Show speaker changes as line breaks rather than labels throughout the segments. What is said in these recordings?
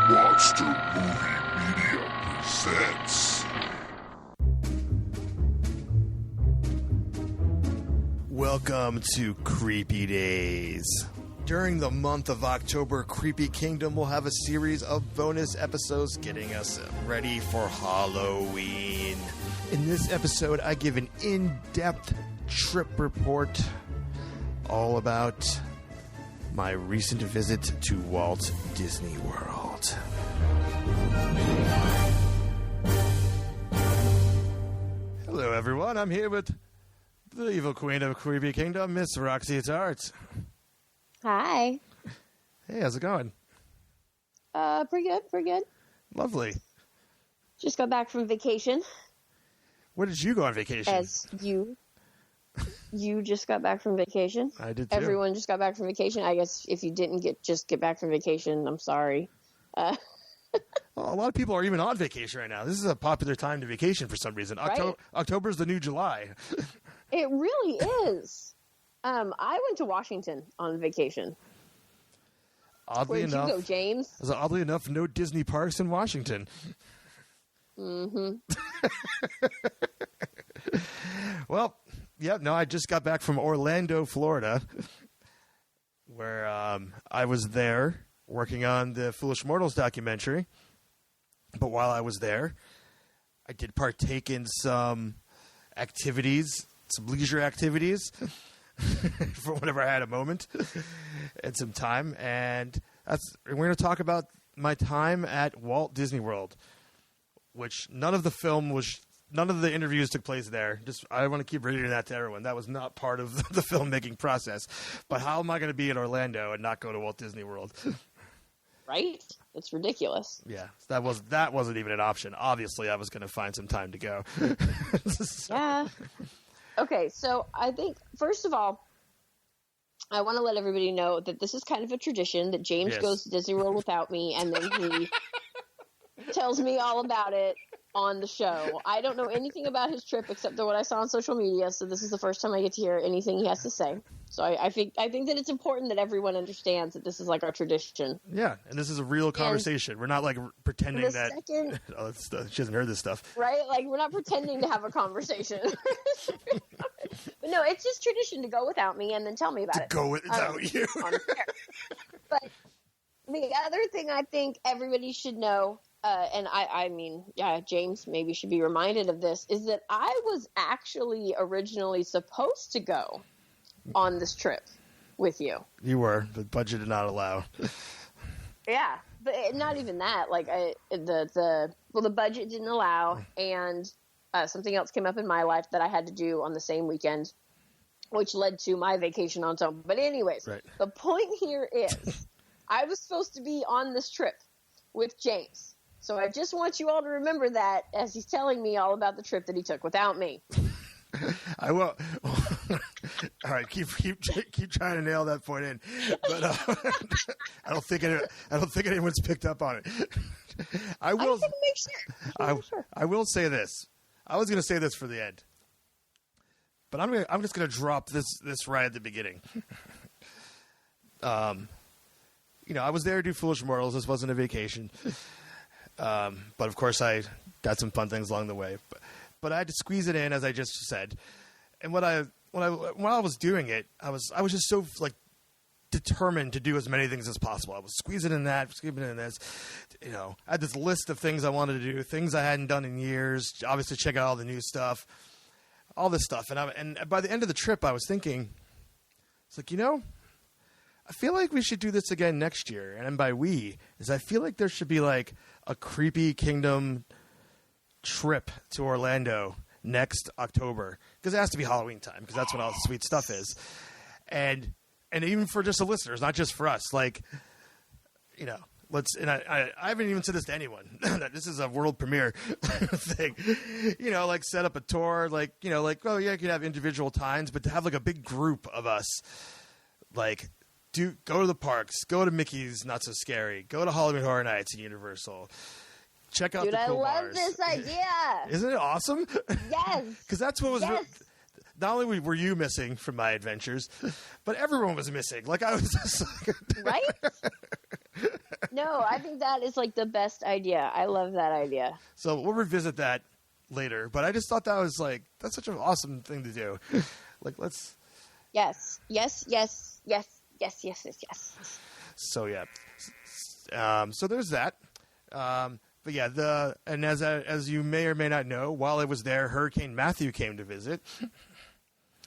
Monster Movie Media presents.
Welcome to Creepy Days. During the month of October, Creepy Kingdom will have a series of bonus episodes getting us ready for Halloween. In this episode, I give an in-depth trip report all about my recent visit to Walt Disney World. Hello, everyone. I'm here with the evil queen of Creepy Kingdom, Miss Roxy Tart.
Hi.
Hey, how's it going?
Pretty good.
Lovely.
Just got back from vacation.
Where did you go on vacation?
As you just got back from vacation.
I did too.
Everyone just got back from vacation. I guess if you didn't get back from vacation, I'm sorry.
Well, a lot of people are even on vacation right now. This is a popular time to vacation for some reason.
Right?
October's the new July.
It really is. I went to Washington on vacation.
Oddly
Where'd
enough,
you go, James?
Oddly enough, no Disney parks in Washington.
Mm-hmm.
Well, yeah, no, I just got back from Orlando, Florida, where I was there working on the Foolish Mortals documentary. But while I was there, I did partake in some activities, some leisure activities, for whenever I had a moment and some time. And we're going to talk about my time at Walt Disney World, which none of the interviews took place there. I want to keep reading that to everyone. That was not part of the filmmaking process. But how am I going to be in Orlando and not go to Walt Disney World?
Right? It's ridiculous.
Yeah, that wasn't even an option. Obviously, I was going to find some time to go.
Yeah. Okay, so I think, first of all, I want to let everybody know that this is kind of a tradition that James goes to Disney World without me, and then he tells me all about it on the show. I don't know anything about his trip except what I saw on social media, so this is the first time I get to hear anything he has to say. So I think that it's important that everyone understands that this is like our tradition.
Yeah, and this is a real conversation. We're not like pretending that she hasn't heard this stuff.
Right? Like, we're not pretending to have a conversation. But no, it's just tradition to go without me and then tell me about it.
Go without you.
But the other thing I think everybody should know, and I mean, James maybe should be reminded of this, is that I was actually originally supposed to go on this trip with you.
You were. The budget did not allow.
Yeah, but not even that. Like, the budget didn't allow, and something else came up in my life that I had to do on the same weekend, which led to my vacation on its own. But anyways, right. The point here is I was supposed to be on this trip with James. So I just want you all to remember that as he's telling me all about the trip that he took without me.
I will. All right, keep trying to nail that point in, but I don't think anyone's picked up on it. I will. I will say this. I was going to say this for the end, but I'm just going to drop this right at the beginning. I was there to do Foolish Mortals. This wasn't a vacation, but of course I got some fun things along the way. But I had to squeeze it in, as I just said. And while I was doing it, I was just so like determined to do as many things as possible. I was squeezing in this. I had this list of things I wanted to do, things I hadn't done in years. Obviously, check out all the new stuff, all this stuff. And by the end of the trip, I was thinking, it's like, I feel like we should do this again next year. And by we, I feel like there should be like a Creepy Kingdom trip to Orlando next October, because it has to be Halloween time, because that's when all the sweet stuff is. And even for just the listeners, not just for us, like, let's, and I haven't even said this to anyone, that this is a world premiere thing, like set up a tour, you can have individual times, but to have like a big group of us, like, go to the parks, go to Mickey's Not So Scary, go to Halloween Horror Nights at Universal, check out the cool bars.
I love this idea.
Isn't it awesome?
Yes.
Because that's what was not only were you missing from my adventures, but everyone was missing. Like, I was just like...
Right? No, I think that is like the best idea. I love that idea.
So we'll revisit that later. But I just thought that was like, that's such an awesome thing to do. Like, let's.
Yes.
So yeah. So there's that. But yeah, and as you may or may not know, while I was there, Hurricane Matthew came to visit.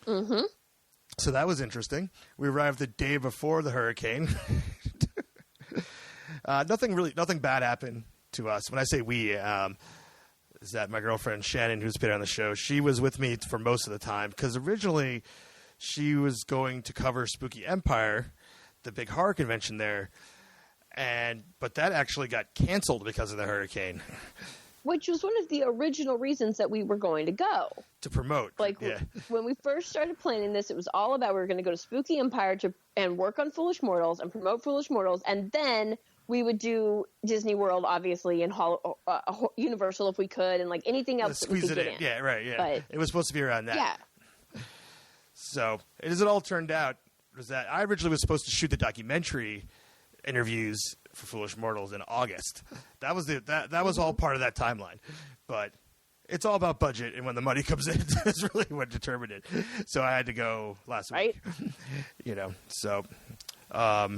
Mm-hmm.
So that was interesting. We arrived the day before the hurricane. Nothing bad happened to us. When I say we, is that my girlfriend Shannon, who's been on the show, she was with me for most of the time because originally she was going to cover Spooky Empire, the big horror convention there, but that actually got canceled because of the hurricane.
Which was one of the original reasons that we were going to go.
To promote.
When we first started planning this, it was all about we were going to go to Spooky Empire and work on Foolish Mortals and promote Foolish Mortals, and then we would do Disney World, obviously, and Universal if we could, and like anything else that we could get in.
Yeah, right, yeah.
But,
it was supposed to be around that.
Yeah.
So, as it all turned out, was that I originally was supposed to shoot the documentary interviews for Foolish Mortals in August. That was that was all part of that timeline. But it's all about budget, and when the money comes in, that's really what determined it. So I had to go last week. So what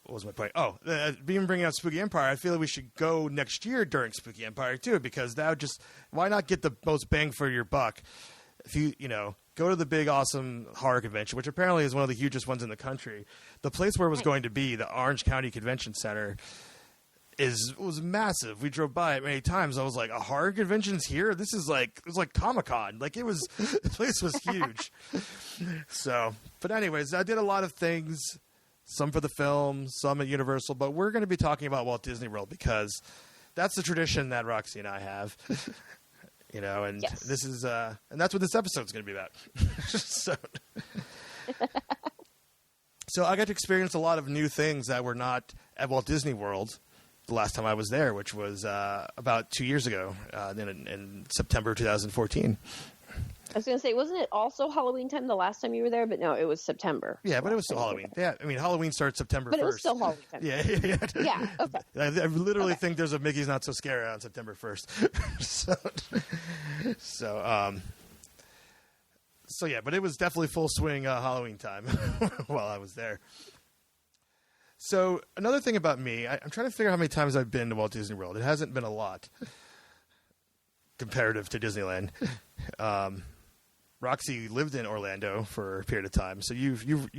was my point? Oh, being bringing out Spooky Empire, I feel like we should go next year during Spooky Empire too, because that would why not get the most bang for your buck? If you go to the big, awesome horror convention, which apparently is one of the hugest ones in the country. The place where it was going to be, the Orange County Convention Center, was massive. We drove by it many times. I was like, a horror convention's here? It was like Comic-Con. Like, the place was huge. So, but anyways, I did a lot of things, some for the film, some at Universal, but we're going to be talking about Walt Disney World because that's the tradition that Roxy and I have. And
yes.
This is, and that's what this episode's going to be about. So I got to experience a lot of new things that were not at Walt Disney World the last time I was there, which was about 2 years ago, in September 2014.
I was going to say, wasn't it also Halloween time the last time you were there? But no, it was September.
Yeah, but it was still Halloween. Yeah, I mean, Halloween starts September 1st.
But it was still Halloween time.
Yeah.
Yeah, okay.
I literally think there's a Mickey's Not So Scary on September 1st. So yeah, but it was definitely full swing Halloween time while I was there. So another thing about me, I'm trying to figure out how many times I've been to Walt Disney World. It hasn't been a lot comparative to Disneyland. Roxy lived in Orlando for a period of time, so you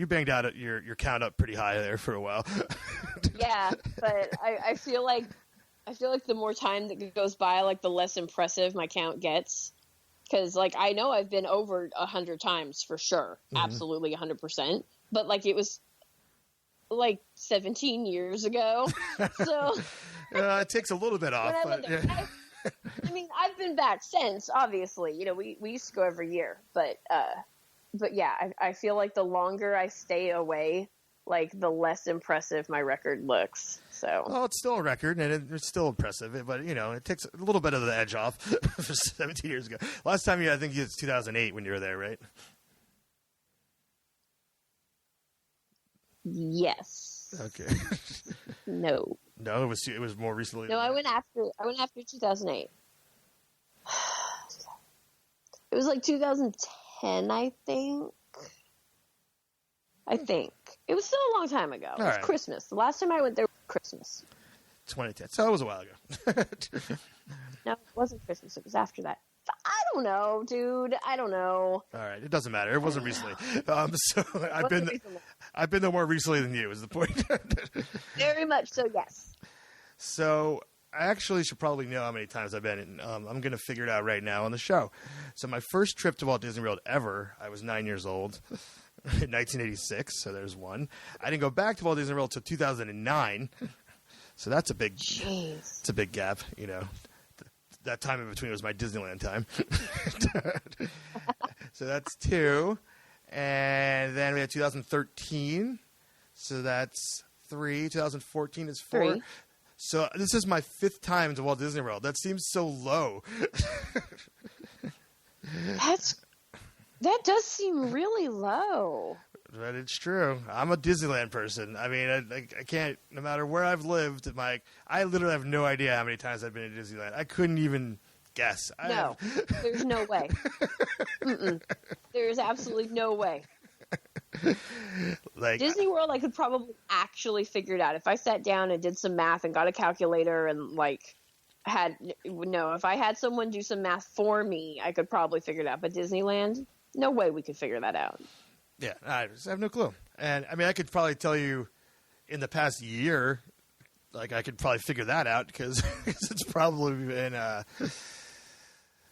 banged out your count up pretty high there for a while.
Yeah, but I feel like the more time that goes by, like the less impressive my count gets. Because like I know I've been over 100 times for sure, absolutely 100%. But like it was like 17 years ago, so
it takes a little bit off.
I mean, I've been back since, obviously. We used to go every year. But yeah, I feel like the longer I stay away, like, the less impressive my record looks. So.
Well, it's still a record, and it's still impressive. But, it takes a little bit of the edge off for 17 years ago. Last time, I think it was 2008 when you were there, right?
Yes.
Okay.
No.
No, it was more recently.
No, I went after 2008. It was like 2010, I think. It was still a long time ago. It was Christmas. The last time I went there was Christmas.
2010. So it was a while ago.
No, it wasn't Christmas. It was after that. I don't know, dude. I don't know.
All right, it doesn't matter. It wasn't recently. So I've been there more recently than you. Is the point?
Very much so. Yes.
So I actually should probably know how many times I've been. And, I'm going to figure it out right now on the show. So my first trip to Walt Disney World ever, I was 9 years old in 1986. So there's one. I didn't go back to Walt Disney World until 2009. So that's a big.
Jeez.
It's a big gap, That time in between was my Disneyland time. So that's 2. And then we had 2013. So that's 3. 2014 is 4.
3.
So this is my 5th time to Walt Disney World. That seems so low.
That does seem really low.
But it's true. I'm a Disneyland person. I mean, I can't, no matter where I've lived, I literally have no idea how many times I've been to Disneyland. I couldn't even guess.
There's no way. There's absolutely no way. Disney World, I could probably actually figure it out. If I sat down and did some math and got a calculator and if I had someone do some math for me, I could probably figure it out. But Disneyland, no way we could figure that out.
Yeah, I just have no clue. And I mean, I could probably tell you in the past year, I could probably figure that out because it's probably been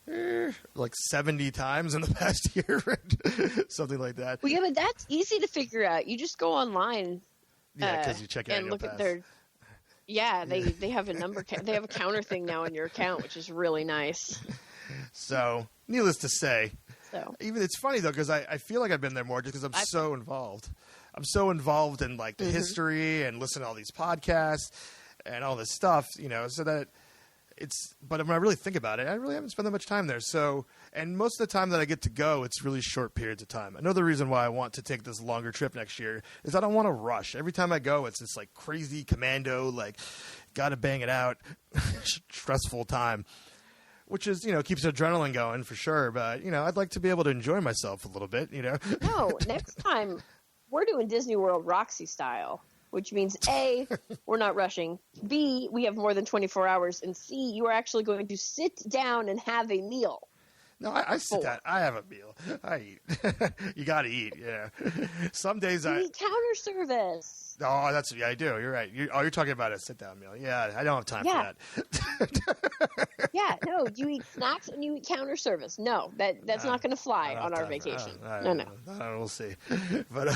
70 times in the past year, something like that.
Well, yeah, but that's easy to figure out. You just go online.
Yeah, because you check
and look at their. Yeah, they have a number. They have a counter thing now in your account, which is really nice.
So, needless to say, even it's funny though because I feel like I've been there more just because I'm so involved. I'm so involved in the history and listen to all these podcasts and all this stuff, so that it's. But when I really think about it, I really haven't spent that much time there. So, and most of the time that I get to go, it's really short periods of time. Another reason why I want to take this longer trip next year is I don't want to rush. Every time I go, it's this crazy commando, got to bang it out, stressful time. Which is, keeps adrenaline going for sure. But, I'd like to be able to enjoy myself a little bit,
No, next time we're doing Disney World Roxy style, which means A, we're not rushing. B, we have more than 24 hours. And C, you are actually going to sit down and have a meal.
No, I sit down. I have a meal. I eat. You got to eat, Some days
you eat counter service.
Oh, yeah, I do. You're right. You're talking about a sit-down meal. Yeah, I don't have time for that.
Yeah, no, you eat snacks and you eat counter service. No, that's not going to fly on our vacation. No.
We'll see. But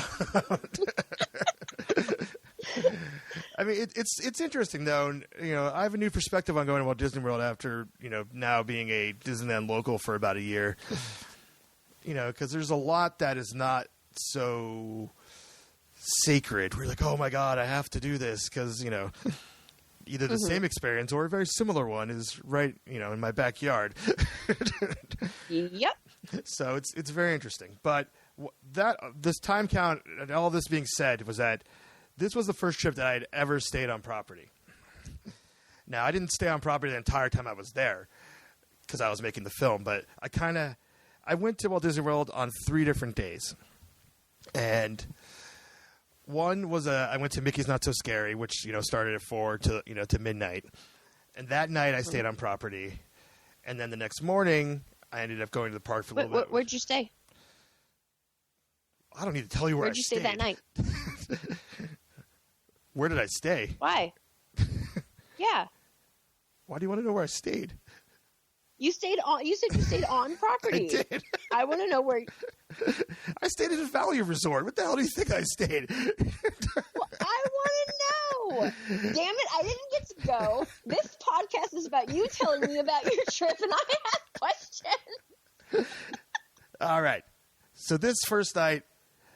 I mean, it's interesting though. I have a new perspective on going to Walt Disney World after now being a Disneyland local for about a year. Because there's a lot that is not so sacred. We're like, oh my God, I have to do this because either the same experience or a very similar one is right in my backyard.
Yep.
So it's very interesting. But this time count and all this being said was that this was the first trip that I had ever stayed on property. Now I didn't stay on property the entire time I was there because I was making the film, but I went to Walt Disney World on 3 different days. And one was I went to Mickey's Not So Scary, which started at 4 to midnight, and that night I stayed on property, and then the next morning I ended up going to the park for a little bit.
Where'd you stay?
I don't need to tell you where
Where'd you stay that night?
Where did I stay?
Why? Yeah.
Why do you want to know where I stayed?
You stayed on. You said you stayed on property.
I did.
I want to know where.
I stayed at a value resort. What the hell do you think I stayed?
Well, I want to know. Damn it! I didn't get to go. This podcast is about you telling me about your trip, and I have questions.
All right. So this first night,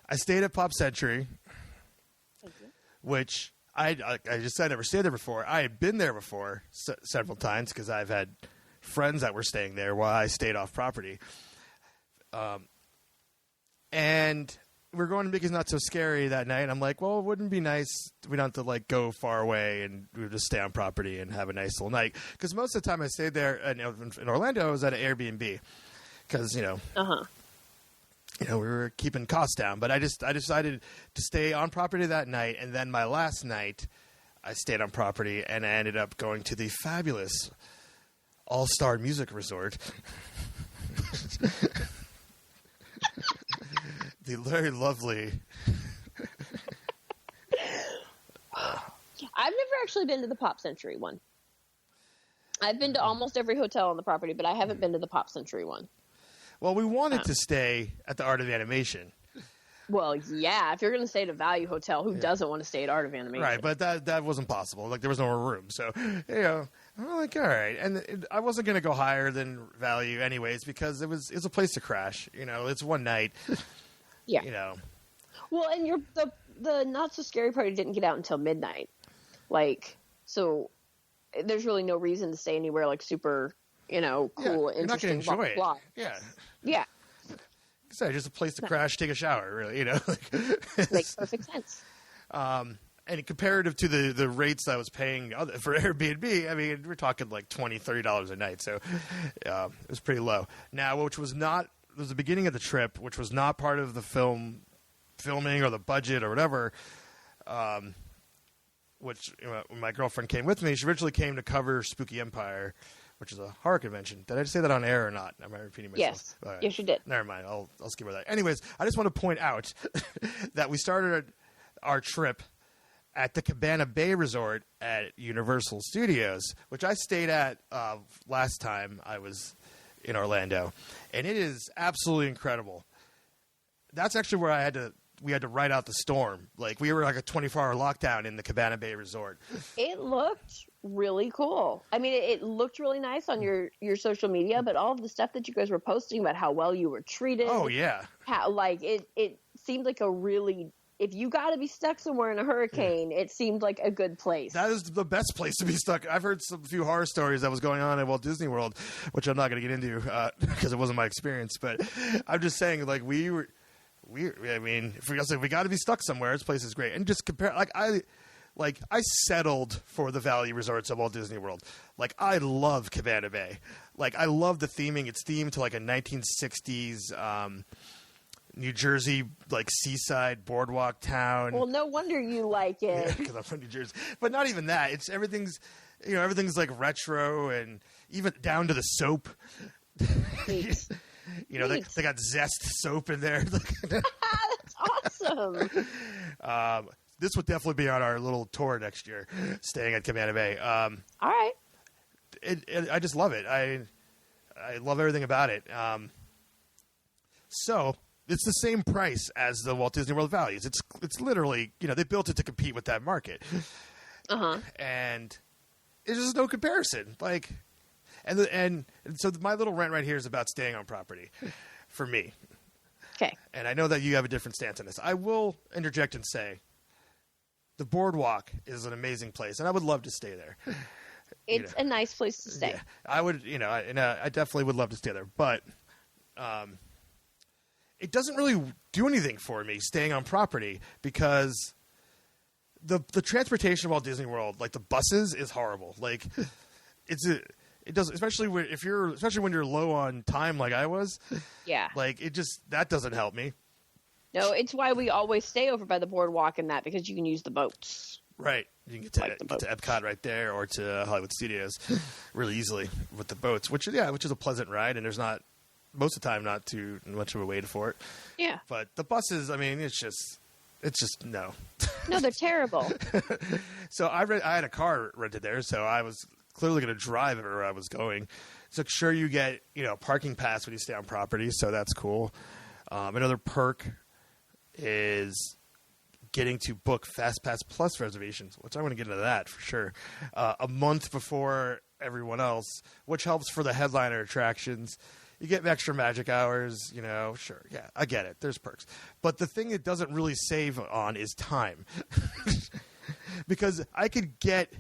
I stayed at Pop Century, which I just said I never stayed there before. I had been there before several times because I've had friends that were staying there while I stayed off property. And we're going to Mickey's Not So Scary that night. And I'm like, well, it wouldn't be nice. We don't have to go far away and we would just stay on property and have a nice little night. Because most of the time I stayed there in Orlando, I was at an Airbnb. Because, we were keeping costs down. But I decided to stay on property that night. And then my last night, I stayed on property and I ended up going to the fabulous All-Star Music Resort. The very lovely.
I've never actually been to the Pop Century one. I've been to almost every hotel on the property, but I haven't been to the Pop Century one.
Well, we wanted to stay at the Art of Animation.
Well, yeah. If you're going to stay at a value hotel, who doesn't want to stay at Art of Animation?
Right, but that wasn't possible. There was no more room. So, I'm like, all right. And I wasn't going to go higher than value anyways because it's a place to crash. It's one night.
Yeah. Well, and the Not So Scary party didn't get out until midnight. So there's really no reason to stay anywhere super, cool,
you're
interesting.
Not going to enjoy it.
Blah.
Yeah.
Yeah.
I said, just a place to crash, take a shower, really, you know.
Makes perfect sense.
And comparative to the rates that I was paying for Airbnb, I mean, we're talking like $20, $30 a night. So it was pretty low. Now, which was not, it was the beginning of the trip, which was not part of the filming or the budget or whatever, which when my girlfriend came with me, she originally came to cover Spooky Empire, which is a horror convention. Did I say that on air or not? Am I repeating myself?
Yes.
Right.
Yes, you did.
Never mind. I'll skip over that. Anyways, I just want to point out that we started our trip at the Cabana Bay Resort at Universal Studios, which I stayed at last time I was in Orlando, and it is absolutely incredible. That's actually where we had to ride out the storm. Like, we were like a 24-hour lockdown in the Cabana Bay Resort.
It looked really cool. I mean, it looked really nice on your social media, but all of the stuff that you guys were posting about how well you were treated.
Oh, yeah.
How, like, it seemed like a really... If you got to be stuck somewhere in a hurricane, it seemed like a good place.
That is the best place to be stuck. I've heard a few horror stories that was going on at Walt Disney World, which I'm not going to get into because it wasn't my experience. But I'm just saying, like, I mean, if we got to be stuck somewhere, this place is great. And just compare, I settled for the value resorts of Walt Disney World. Like, I love Cabana Bay. Like, I love the theming. It's themed to like a 1960s New Jersey, like, seaside boardwalk town.
Well, no wonder you like it.
Yeah, because I'm from New Jersey. But not even that. It's everything's like retro, and even down to the soap.
Neat.
They got Zest soap in there.
That's awesome.
This would definitely be on our little tour next year, staying at Cabana Bay.
All right.
I just love it. I love everything about it. So it's the same price as the Walt Disney World values. It's literally, they built it to compete with that market.
Uh-huh.
And there's just no comparison. Like, and so my little rant right here is about staying on property for me.
Okay.
And I know that you have a different stance on this. I will interject and say the boardwalk is an amazing place, and I would love to stay there.
It's a nice place to stay.
Yeah, I would, I definitely would love to stay there, but it doesn't really do anything for me staying on property because the transportation of Walt Disney World, like the buses, is horrible. Like, it does, especially when you're low on time, like I was.
Yeah.
Like, that doesn't help me.
No, it's why we always stay over by the boardwalk and that, because you can use the boats.
Right. You can get to Epcot right there, or to Hollywood Studios really easily with the boats, which is a pleasant ride, and there's not, most of the time, not too much of a wait for it.
Yeah.
But the buses, I mean, it's just no.
No, they're terrible.
So I had a car rented there, so I was clearly going to drive everywhere I was going. So sure, you get, parking pass when you stay on property, so that's cool. Another perk is getting to book FastPass Plus reservations, which I want to get into that for sure, a month before everyone else, which helps for the headliner attractions. You get extra magic hours, sure. Yeah, I get it. There's perks. But the thing it doesn't really save on is time. Because I could get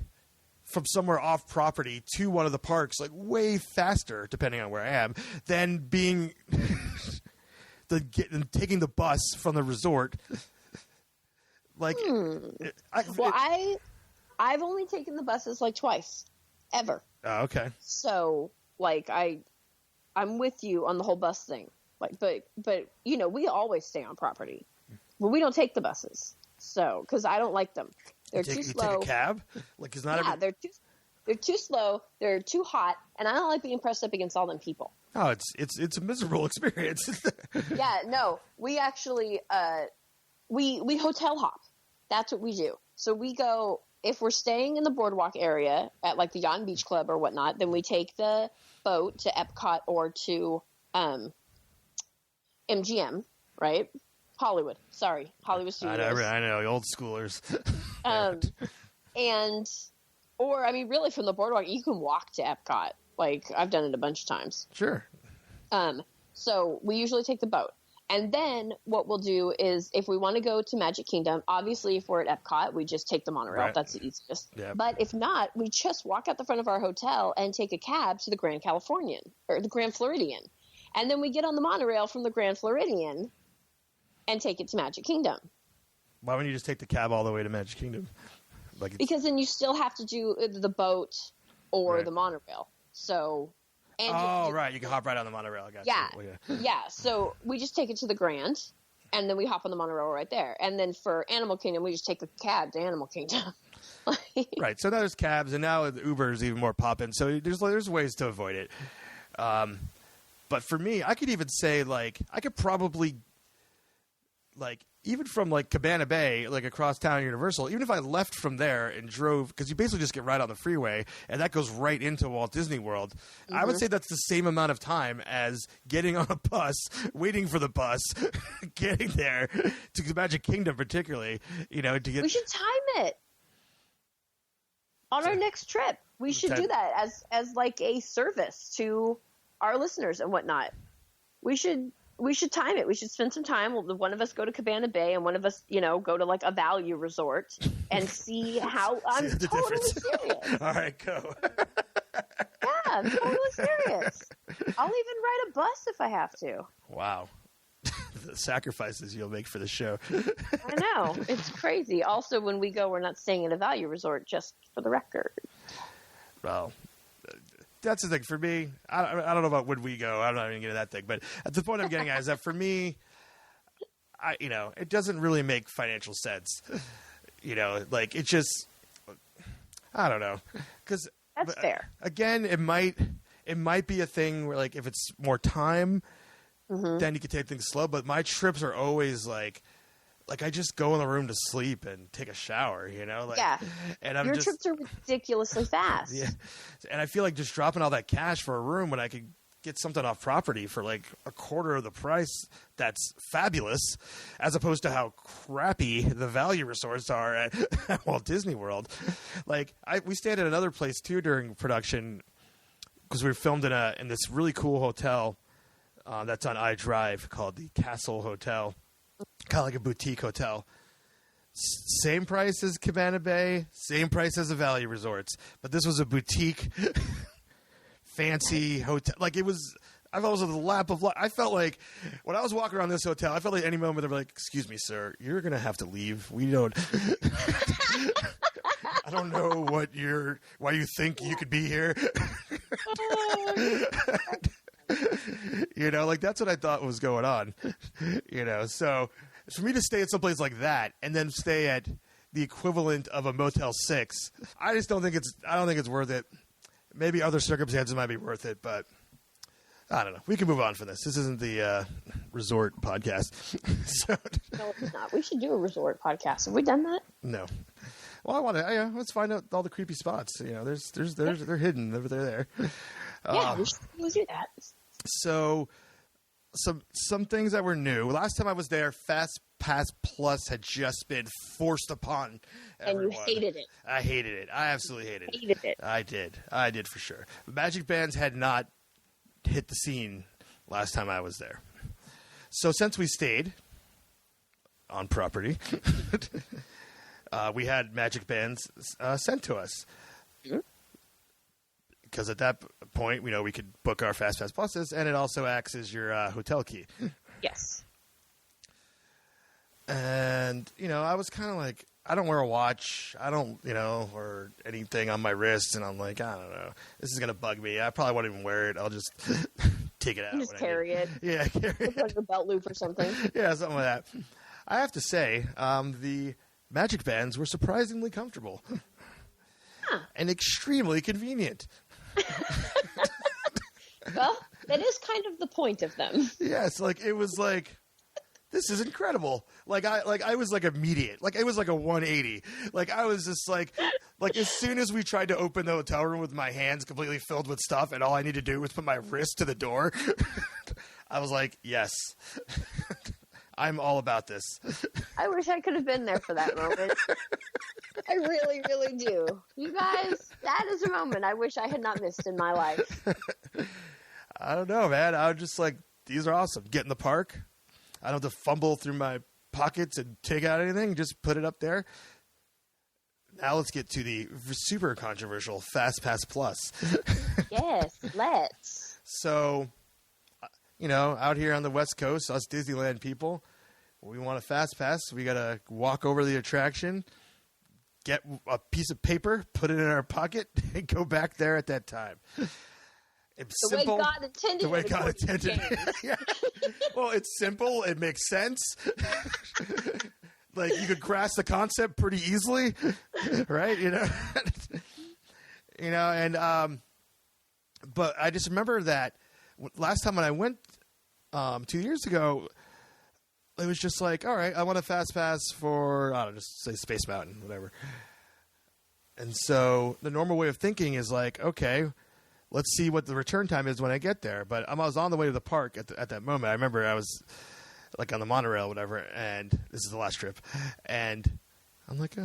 from somewhere off property to one of the parks like way faster, depending on where I am, than being taking the bus from the resort. Like,
I've only taken the buses like twice, ever.
Oh, okay.
So, like, I'm with you on the whole bus thing. Like, but we always stay on property, but we don't take the buses. So, because I don't like them, they're too slow.
You take a cab, like, it's not.
Yeah, they're too slow. They're too hot, and I don't like being pressed up against all them people.
Oh, it's a miserable experience.
Yeah, no, we actually we hotel hop. That's what we do. So we go, if we're staying in the boardwalk area at like the Yacht Beach Club or whatnot, then we take the boat to Epcot or to MGM, right? Hollywood Studios.
I know, old schoolers.
Or really from the boardwalk, you can walk to Epcot. Like, I've done it a bunch of times.
Sure.
So we usually take the boat. And then what we'll do is, if we want to go to Magic Kingdom, obviously if we're at Epcot, we just take the monorail. Right. That's the easiest. Yep. But if not, we just walk out the front of our hotel and take a cab to the Grand Floridian. And then we get on the monorail from the Grand Floridian and take it to Magic Kingdom.
Why wouldn't you just take the cab all the way to Magic Kingdom?
Because then you still have to do the boat or
right.
the monorail. So,
right. You can hop right on the monorail. I got you.
Yeah. So we just take it to the Grand, and then we hop on the monorail right there. And then for Animal Kingdom, we just take the cab to Animal Kingdom.
Right. So now there's cabs, and now Uber is even more popping. So there's ways to avoid it. But for me, I could even say I could probably even from Cabana Bay, across town Universal, even if I left from there and drove, because you basically just get right on the freeway, and that goes right into Walt Disney World, I would say that's the same amount of time as getting on a bus, waiting for the bus, getting there to Magic Kingdom particularly, to get...
We should time it. On our next trip, we should do that as a service to our listeners and whatnot. We should time it. We should spend some time. One of us go to Cabana Bay and one of us, go to a value resort and see how. I'm totally serious.
All right, go.
Yeah, I'm totally serious. I'll even ride a bus if I have to.
Wow. The sacrifices you'll make for the show.
I know. It's crazy. Also, when we go, we're not staying in a value resort, just for the record.
Well, that's the thing. For me, I don't know about when we go. I'm not even getting that thing. But at the point I'm getting at is that for me, it doesn't really make financial sense. It just, I don't know.
That's fair.
Again, it might be a thing where if it's more time, then you can take things slow. But my trips are always I just go in the room to sleep and take a shower,
yeah.
And
your trips are ridiculously fast.
Yeah. And I feel like just dropping all that cash for a room when I could get something off property for a quarter of the price that's fabulous, as opposed to how crappy the value resorts are at Walt Disney World. We stayed at another place too during production because we were filmed in this really cool hotel that's on iDrive called the Castle Hotel. Kind of like a boutique hotel. Same price as Cabana Bay, same price as the value resorts. But this was a boutique, fancy hotel. It was, I thought it was a lap of luck. I felt like when I was walking around this hotel, I felt like any moment they were like, "Excuse me, sir, you're going to have to leave. We don't... I don't know why you think you could be here." That's what I thought was going on. So for me to stay at someplace like that and then stay at the equivalent of a Motel 6, I don't think it's worth it. Maybe other circumstances might be worth it, but I don't know. We can move on from this. This isn't the resort podcast.
No, it's not. We should do a resort podcast. Have we done that?
No. Well, I want to. Let's find out all the creepy spots. They're hidden. They're there.
Yeah, we should do that.
So, some things that were new. Last time I was there, Fast Pass Plus had just been forced upon everyone.
And you hated it.
I hated it. I absolutely hated it.
Hated it.
I did for sure. Magic Bands had not hit the scene last time I was there. So since we stayed on property, we had Magic Bands sent to us. Mm-hmm. Because at that point, we could book our Fast Pass Pluses, and it also acts as your hotel key.
Yes.
And, I was kind of like, I don't wear a watch. I don't, or anything on my wrist. And I'm like, I don't know. This is going to bug me. I probably won't even wear it. I'll just take it out.
Just carry it.
Yeah, carry it.
Like a belt loop or something.
Yeah, something like that. I have to say, the Magic Bands were surprisingly comfortable.
Huh.
And extremely convenient.
Well, that is kind of the point of them.
Yes, it was this is incredible. I was immediate. It was a 180. I was just as soon as we tried to open the hotel room with my hands completely filled with stuff and all I needed to do was put my wrist to the door, I was like, yes. I'm all about this.
I wish I could have been there for that moment. I really, really do. You guys, that is a moment I wish I had not missed in my life.
I don't know, man. I was just like, these are awesome. Get in the park. I don't have to fumble through my pockets and take out anything. Just put it up there. Now let's get to the super controversial Fast Pass Plus.
Yes, let's.
So, out here on the West Coast, us Disneyland people, we want a fast pass. We got to walk over the attraction, get a piece of paper, put it in our pocket, and go back there at that time. It's
the
simple.
Way God intended.
The way God intended. Yeah. Well, it's simple. It makes sense. Like, you could grasp the concept pretty easily, right? And but I just remember that last time when I went 2 years ago, it was just like, all right, I want a fast pass for, I don't know, just say Space Mountain, whatever. And so the normal way of thinking is like, okay, let's see what the return time is when I get there. But I was on the way to the park at that moment. I remember I was like on the monorail, whatever, and this is the last trip. And I'm like,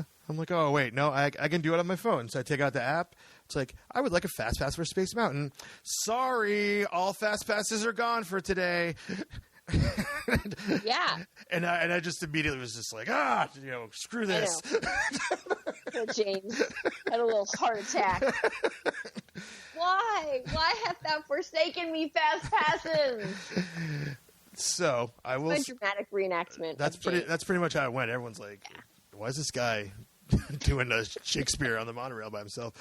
oh wait, no, I can do it on my phone. So I take out the app. It's like, I would like a fast pass for Space Mountain. Sorry, all fast passes are gone for today.
Yeah.
And I just immediately was just like, screw this.
Poor James had a little heart attack. Why have thou forsaken me, fast passes?
So I will.
A dramatic reenactment.
That's pretty much how it went. Everyone's like, why is this guy doing a Shakespeare on the monorail by himself?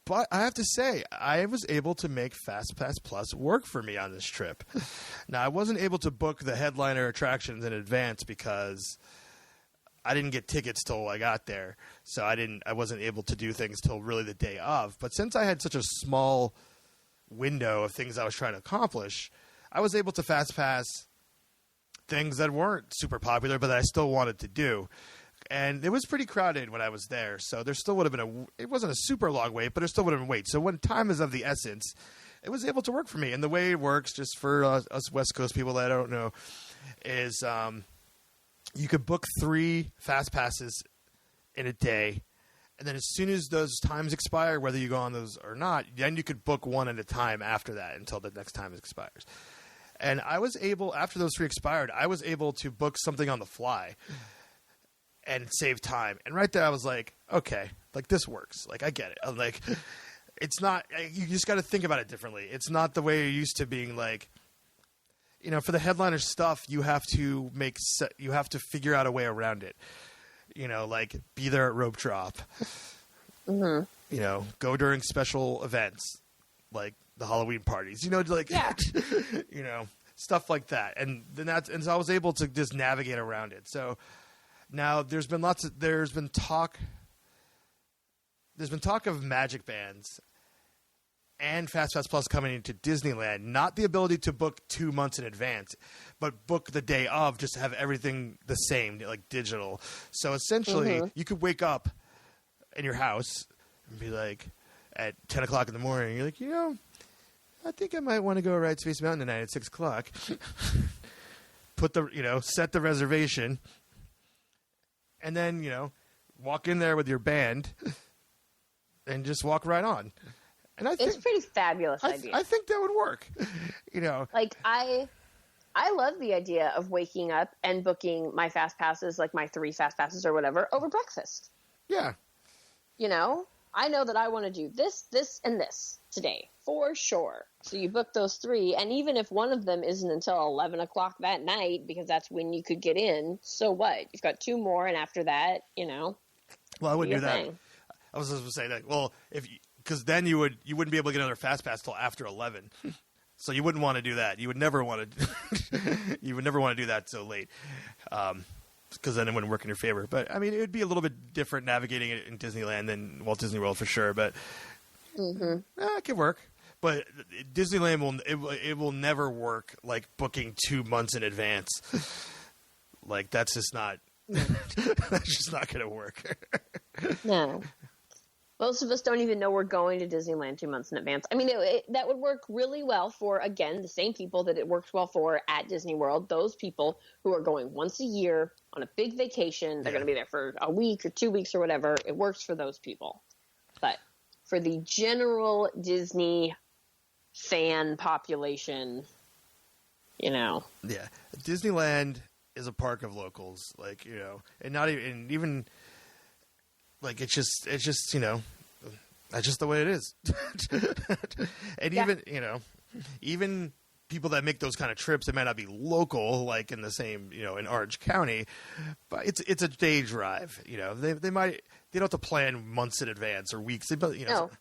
But I have to say, I was able to make FastPass Plus work for me on this trip. Now, I wasn't able to book the headliner attractions in advance because I didn't get tickets till I got there. So I wasn't able to do things till really the day of. But since I had such a small window of things I was trying to accomplish, I was able to FastPass things that weren't super popular, but that I still wanted to do. And it was pretty crowded when I was there, so there still would have been it wasn't a super long wait, but there still would have been wait. So when time is of the essence, it was able to work for me. And the way it works, just for us West Coast people that I don't know, is you could book 3 fast passes in a day, and then as soon as those times expire, whether you go on those or not, then you could book one at a time after that until the next time expires. And I was able, after those 3 expired, I was able to book something on the fly and save time. And right there I was like, okay, like this works. Like I get it. I'm like, it's not, you just got to think about it differently. It's not the way you're used to being like, for the headliner stuff, you have to figure out a way around it. Like be there at rope drop. Mm-hmm. Go during special events like the Halloween parties. Stuff like that. And so I was able to just navigate around it. So now there's been talk of Magic Bands and FastPass Plus coming into Disneyland, not the ability to book 2 months in advance, but book the day of, just to have everything the same, like digital. So essentially, you could wake up in your house and be like, at 10 o'clock in the morning, you're like, I think I might want to go ride Space Mountain tonight at 6 o'clock. Set the reservation. And then, walk in there with your band and just walk right on. And I think
it's a pretty fabulous idea.
I think that would work.
Like I love the idea of waking up and booking my fast passes, like my 3 fast passes or whatever, over breakfast.
Yeah.
I know that I want to do this, this, and this today for sure. So you book those 3, and even if one of them isn't until 11 o'clock that night, because that's when you could get in, so what? You've got 2 more, and after that,
Well, I wouldn't do that.
Thing.
I was just going to say that. Well, because then you wouldn't be able to get another fast pass till after 11. So you wouldn't want to do that. You would never want to do that so late. Because then it wouldn't work in your favor. But I mean, it would be a little bit different navigating it in Disneyland than Walt Disney World for sure. But it could work. But Disneyland will never work like booking 2 months in advance. Like that's just not going to work.
No. Most of us don't even know we're going to Disneyland 2 months in advance. I mean, that would work really well for, again, the same people that it works well for at Disney World. Those people who are going once a year on a big vacation. They're going to be there for a week or 2 weeks or whatever. It works for those people. But for the general Disney fan population,
Yeah. Disneyland is a park of locals. And not even like it's just That's just the way it is. And even people that make those kind of trips, they might not be local, like in the same, in Orange County, but it's a day drive. They don't have to plan months in advance or weeks.
No.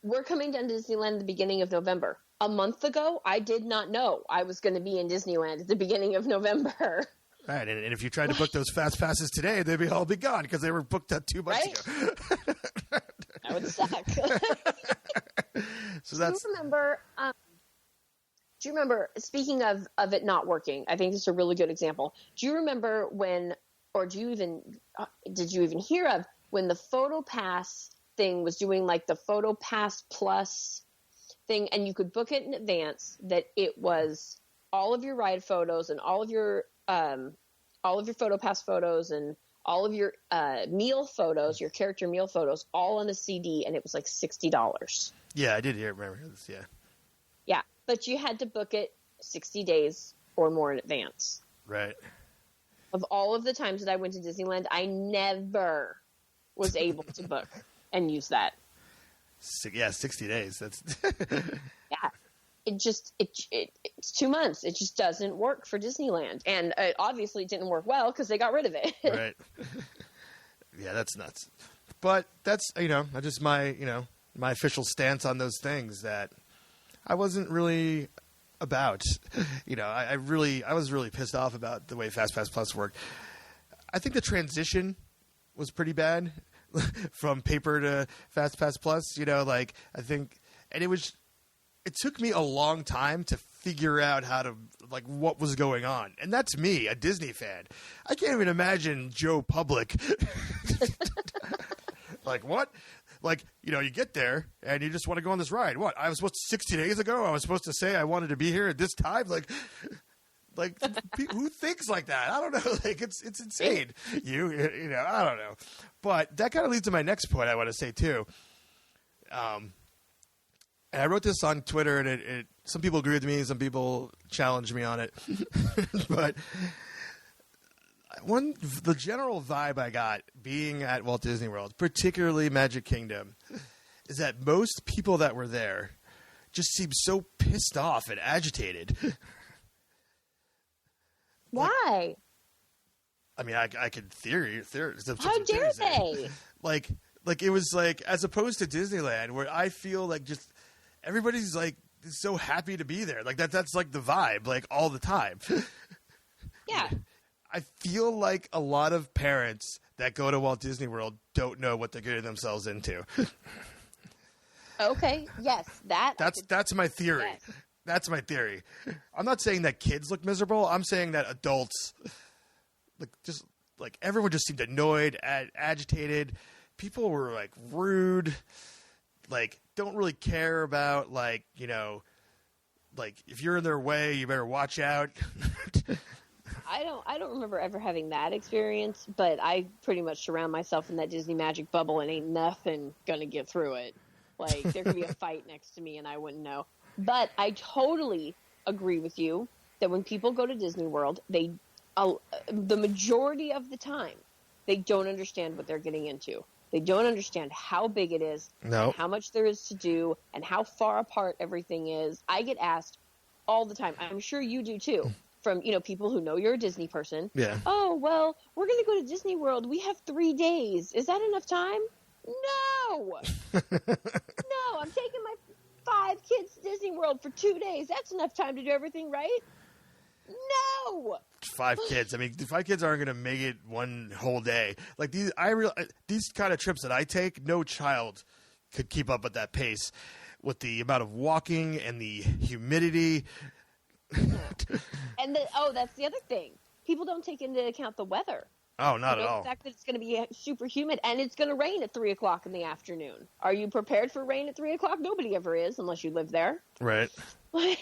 We're coming down to Disneyland at the beginning of November. A month ago, I did not know I was going to be in Disneyland at the beginning of November.
Right, and if you tried to book those fast passes today, they'd all be gone because they were booked 2 months ago.
That would suck.
So that's.
Do you remember? Speaking of it not working, I think this is a really good example. Do you remember did you even hear of when the PhotoPass thing was doing like the PhotoPass Plus thing, and you could book it in advance? That it was all of your ride photos and all of your PhotoPass photos and all of your meal photos, your character meal photos, all on a CD, and it was like $60.
Yeah, I did remember this. Yeah.
Yeah, but you had to book it 60 days or more in advance.
Right.
Of all of the times that I went to Disneyland, I never was able to book and use that.
Yeah, 60 days. That's.
Yeah. It's 2 months. It just doesn't work for Disneyland. And obviously it didn't work well because they got rid of it.
Right. Yeah, that's nuts. But that's, just my, my official stance on those things that I wasn't really about. I was really pissed off about the way FastPass Plus worked. I think the transition was pretty bad from paper to FastPass Plus, I think, and it took me a long time to figure out what was going on. And that's me, a Disney fan. I can't even imagine Joe Public. Like, what? Like, you get there and you just want to go on this ride. What? I was supposed to, 60 days ago, I was supposed to say I wanted to be here at this time? Like who thinks like that? I don't know. Like, it's insane. I don't know. But that kind of leads to my next point I want to say, too. And I wrote this on Twitter, and some people agree with me, some people challenged me on it. But the general vibe I got being at Walt Disney World, particularly Magic Kingdom, is that most people that were there just seemed so pissed off and agitated.
Why?
I mean, I could theory.
How dare they?
Like it was like, as opposed to Disneyland, where I feel like just everybody's like so happy to be there. Like that's like the vibe, like all the time.
Yeah.
I feel like a lot of parents that go to Walt Disney World don't know what they're getting themselves into.
Okay. Yes.
That's my theory. Yes. That's my theory. I'm not saying that kids look miserable. I'm saying that adults, everyone just seemed annoyed, agitated. People were like rude, like don't really care about if you're in their way, you better watch out.
I don't remember ever having that experience, but I pretty much surround myself in that Disney magic bubble and ain't nothing gonna get through it. Like, there could be a fight next to me and I wouldn't know. But I totally agree with you that when people go to Disney World, the majority of the time, they don't understand what they're getting into. They don't understand how big it is,
no,
how much there is to do, and how far apart everything is. I get asked all the time. I'm sure you do too. From, people who know you're a Disney person.
Yeah.
Oh, well, we're going to go to Disney World. We have 3 days. Is that enough time? No. No, I'm taking my 5 kids to Disney World for 2 days. That's enough time to do everything right? No. 5
kids. I mean, 5 kids aren't going to make it one whole day. Like these kind of trips that I take, no child could keep up at that pace with the amount of walking and the humidity.
And that's the other thing. People don't take into account the weather.
Oh, not at all.
The fact that it's going to be super humid and it's going to rain at 3:00 in the afternoon. Are you prepared for rain at 3:00? Nobody ever is, unless you live there.
Right.
But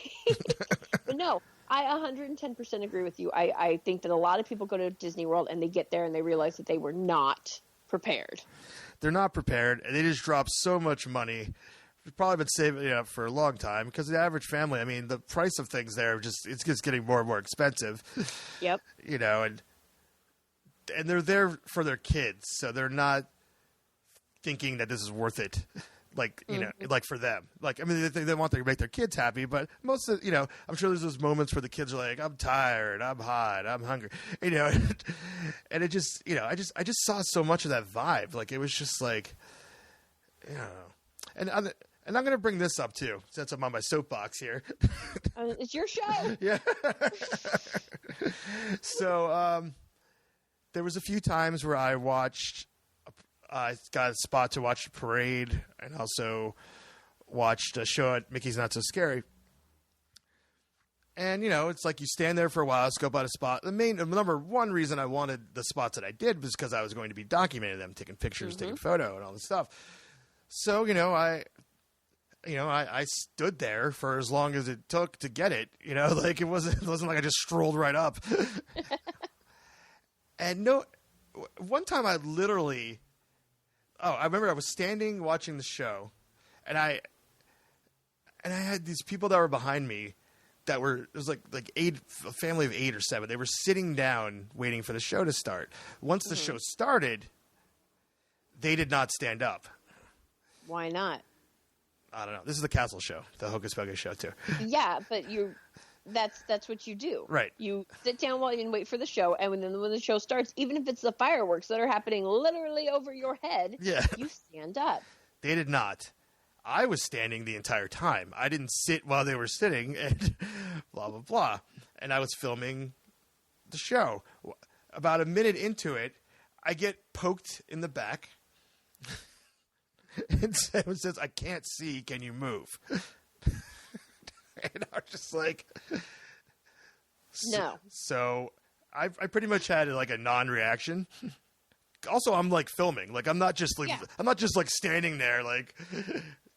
no, I 110% agree with you. I think that a lot of people go to Disney World and they get there and they realize that they were not prepared.
They're not prepared, and they just drop so much money. We've probably been saving it up for a long time because the average family, I mean, the price of things there it's just getting more and more expensive.
Yep.
And they're there for their kids, so they're not thinking that this is worth it. Like, you know, like for them. Like, I mean, they want to make their kids happy, but most of, you know, I'm sure there's those moments where the kids are like, I'm tired, I'm hot, I'm hungry, you know, and it just, you know, I just saw so much of that vibe. Like, it was just like, you know, and I'm going to bring this up too, since I'm on my soapbox here.
It's your show.
Yeah. So, there was a few times where I got a spot to watch a parade and also watched a show at Mickey's Not So Scary. And, you know, it's like you stand there for a while, scope out a spot. The number one reason I wanted the spots that I did was because I was going to be documenting them, taking pictures, taking photo and all this stuff. So, I stood there for as long as it took to get it, you know, like it wasn't like I just strolled right up. And one time I remember I was standing watching the show, and I had these people that were behind me it was like a family of 8 or 7. They were sitting down waiting for the show to start. Once the show started, they did not stand up.
Why not?
I don't know. This is the Castle show, the Hocus Pocus show too.
Yeah, but that's what you do.
Right.
You sit down and wait for the show, and when the show starts, even if it's the fireworks that are happening literally over your head, you stand up.
They did not. I was standing the entire time. I didn't sit while they were sitting and blah, blah, blah. And I was filming the show. About a minute into it, I get poked in the back. And someone says, I can't see. Can you move? And I was just like,
no.
So I pretty much had like a non-reaction. Also, I'm like filming. Like I'm not just like standing there like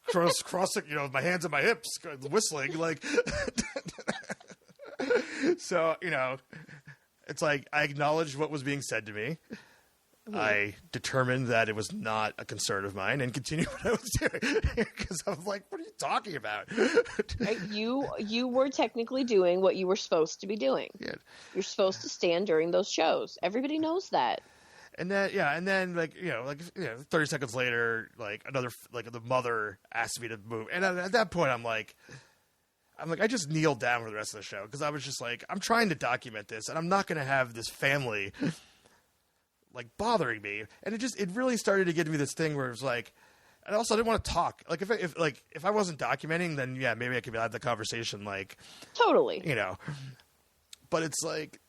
crossing, you know, my hands on my hips, whistling like. So, you know, it's like I acknowledged what was being said to me. I determined that it was not a concern of mine and continued what I was doing because I was like, what are you talking about?
Right? You were technically doing what you were supposed to be doing. Yeah. You're supposed to stand during those shows. Everybody knows that.
And then 30 seconds later, the mother asked me to move. And at that point, I'm like, I just kneeled down for the rest of the show because I was just like, I'm trying to document this and I'm not going to have this family like bothering me. And it really started to get me this thing where it was like, and also I didn't want to talk. Like if I wasn't documenting, then yeah, maybe I could have the conversation like
totally,
you know, but it's like,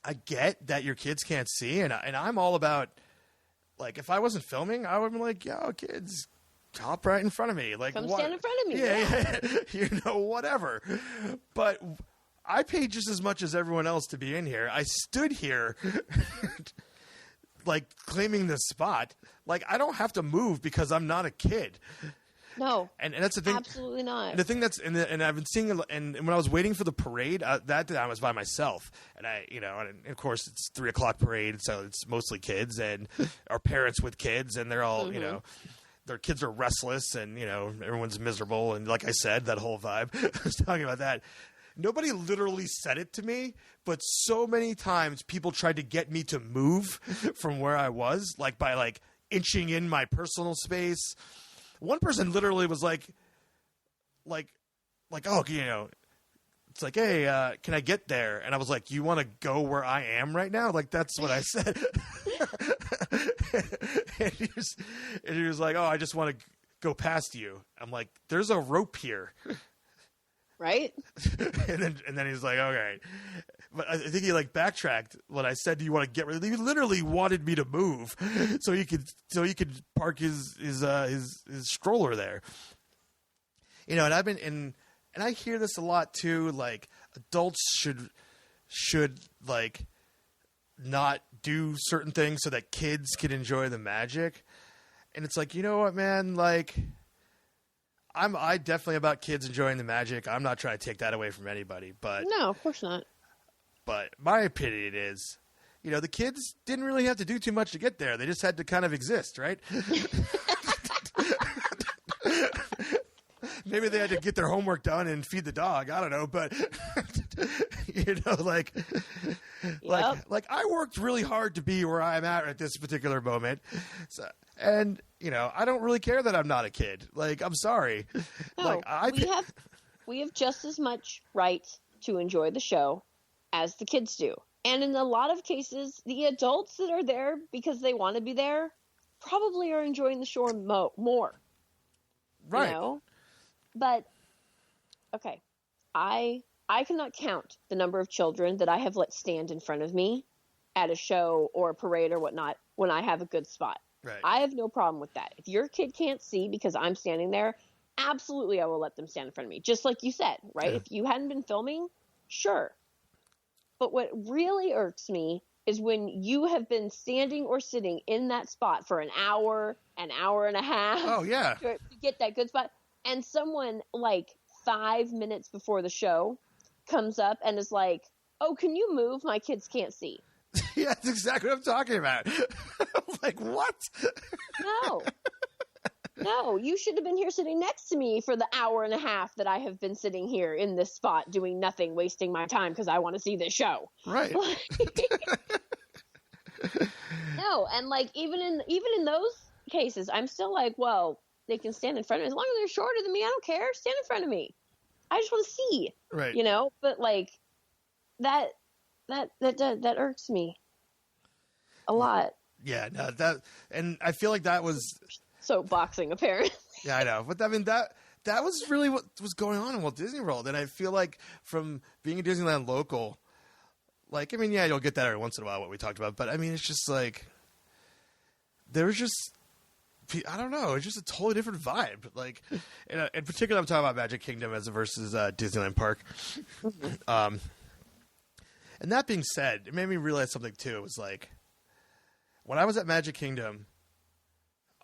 I get that your kids can't see. And I'm all about like, if I wasn't filming, I would be like, yo kids, hop right in front of me. Like
come stand in front of me.
Yeah. You know, whatever. But I paid just as much as everyone else to be in here. I stood here like claiming this spot. Like I don't have to move because I'm not a kid.
No.
And that's the thing.
Absolutely not.
And the thing that's and I've been seeing and when I was waiting for the parade, that day I was by myself. And and of course it's 3:00 parade, so it's mostly kids and our parents with kids, and they're all, you know, their kids are restless and, you know, everyone's miserable, and like I said, that whole vibe. I was talking about that. Nobody literally said it to me, but so many times people tried to get me to move from where I was, like by like inching in my personal space. One person literally was like, oh, you know, it's like, hey, can I get there? And I was like, you want to go where I am right now? Like, that's what I said. and he was like, oh, I just want to go past you. I'm like, there's a rope here.
Right.
and then he's like, okay. But I think he like backtracked when I said, do you want to get rid of it? He literally wanted me to move so he could park his stroller there. You know, and I hear this a lot too, like adults should like not do certain things so that kids can enjoy the magic. And it's like, you know what, man, like I definitely about kids enjoying the magic. I'm not trying to take that away from anybody, but
no, of course not.
But my opinion is, you know, the kids didn't really have to do too much to get there. They just had to kind of exist, right? Maybe they had to get their homework done and feed the dog. I don't know, but you know, like
Yep.
Like I worked really hard to be where I'm at this particular moment. So, and, I don't really care that I'm not a kid. Like, I'm sorry.
No,
Like,
we have just as much right to enjoy the show as the kids do. And in a lot of cases, the adults that are there because they want to be there probably are enjoying the show more.
right.
But, okay, I cannot count the number of children that I have let stand in front of me at a show or a parade or whatnot when I have a good spot.
Right.
I have no problem with that. If your kid can't see because I'm standing there, absolutely I will let them stand in front of me. Just like you said, right?
Yeah.
If you hadn't been filming, sure. But what really irks me is when you have been standing or sitting in that spot for an hour and a half.
Oh, yeah.
To get that good spot. And someone like 5 minutes before the show comes up and is like, "Oh, can you move? My kids can't see."
Yeah, that's exactly what I'm talking about. Like, what?
No, you should have been here sitting next to me for the hour and a half that I have been sitting here in this spot doing nothing, wasting my time because I want to see this show.
Right.
No, and like even in those cases, I'm still like, well, they can stand in front of me as long as they're shorter than me. I don't care. Stand in front of me. I just want to see.
Right.
But like that irks me a lot.
Yeah, no, and I feel like that was
Soapboxing, apparently.
Yeah, I know. But I mean, that was really what was going on in Walt Disney World. And I feel like from being a Disneyland local, like, I mean, yeah, you'll get that every once in a while, what we talked about. But I mean, it's just like, there was just, I don't know, it's just a totally different vibe. Like, in particular, I'm talking about Magic Kingdom versus Disneyland Park. And that being said, it made me realize something too. It was like, when I was at Magic Kingdom,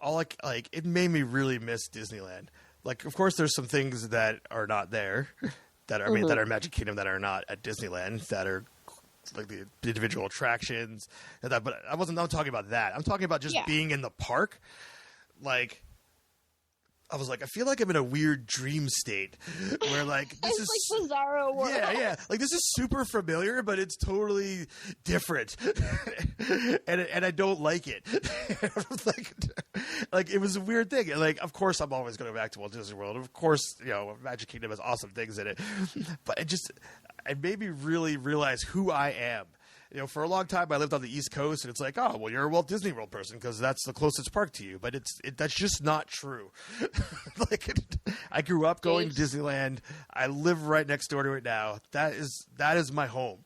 it made me really miss Disneyland. Like, of course, there's some things that are not there, that are that are Magic Kingdom that are not at Disneyland, that are like the individual attractions. But I wasn't talking about that. I'm talking about just being in the park. Like, I was like, I feel like I'm in a weird dream state where like this is
like Bizarro World.
Yeah. Like, this is super familiar, but it's totally different, and I don't like it. like it was a weird thing. Like, of course, I'm always going back to Walt Disney World. Of course, Magic Kingdom has awesome things in it, but it made me really realize who I am. For a long time, I lived on the East Coast, and it's like, oh, well, you're a Walt Disney World person because that's the closest park to you. But that's just not true. I grew up going to Disneyland. I live right next door to it now. That is my home.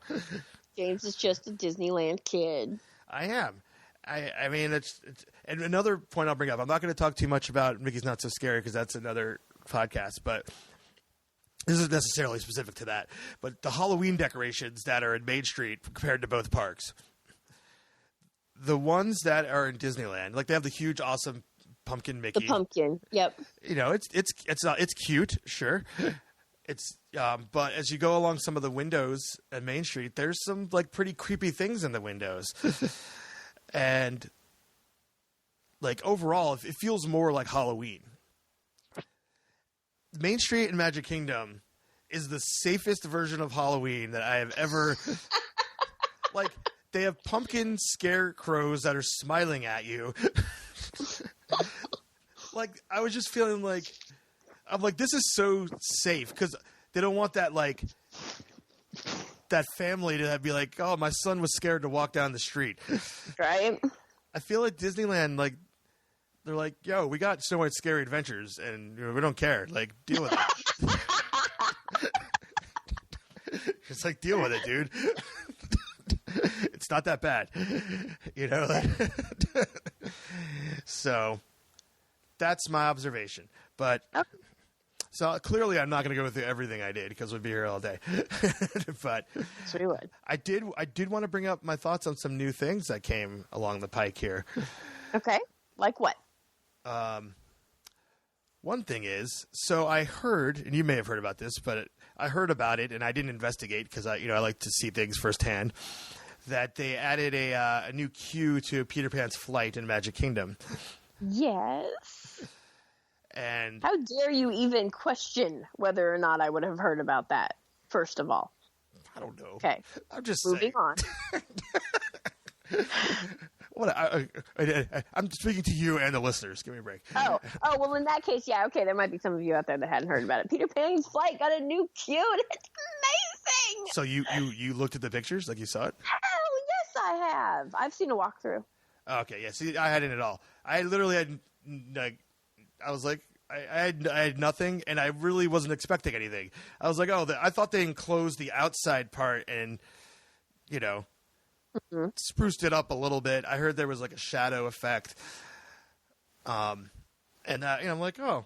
James is just a Disneyland kid.
I am. I mean, it's and another point I'll bring up. I'm not going to talk too much about Mickey's Not So Scary because that's another podcast, but this isn't necessarily specific to that, but the Halloween decorations that are in Main Street compared to both parks, the ones that are in Disneyland, like they have the huge, awesome pumpkin Mickey.
The pumpkin, yep.
It's cute, sure. It's but as you go along some of the windows at Main Street, there's some like pretty creepy things in the windows, and like overall, it feels more like Halloween. Main Street in Magic Kingdom is the safest version of Halloween that I have ever. Like, they have pumpkin scarecrows that are smiling at you. Like, I was just feeling like, I'm like, this is so safe because they don't want that that family to be like, oh, my son was scared to walk down the street.
Right.
I feel like Disneyland, like, they're like, yo, we got Snow White's Scary Adventures, and we don't care. Like, deal with it. It's like, deal with it, dude. It's not that bad. So, that's my observation. But, so clearly I'm not going to go through everything I did, because we'd be here all day. But
so you would.
I did want to bring up my thoughts on some new things that came along the pike here. Okay.
Like what?
One thing is, so I heard, and you may have heard about this, but I heard about it, and I didn't investigate because I like to see things firsthand, that they added a new queue to Peter Pan's flight in Magic Kingdom.
Yes.
And
how dare you even question whether or not I would have heard about that, first of all?
I don't know.
Okay.
I'm just
moving
saying.
on.
What I'm speaking to you and the listeners. Give me a break.
Oh, well, in that case, yeah, okay, there might be some of you out there that hadn't heard about it. Peter Pan's flight got a new queue, and it's amazing!
So you looked at the pictures? Like you saw it?
Hell yes, I have. I've seen a walkthrough.
Okay, yeah. See, I hadn't at all. I literally had, like, I was like, I had nothing, and I really wasn't expecting anything. I was like, I thought they enclosed the outside part and, you know, spruced it up a little bit. I heard there was like a shadow effect. And I'm like, I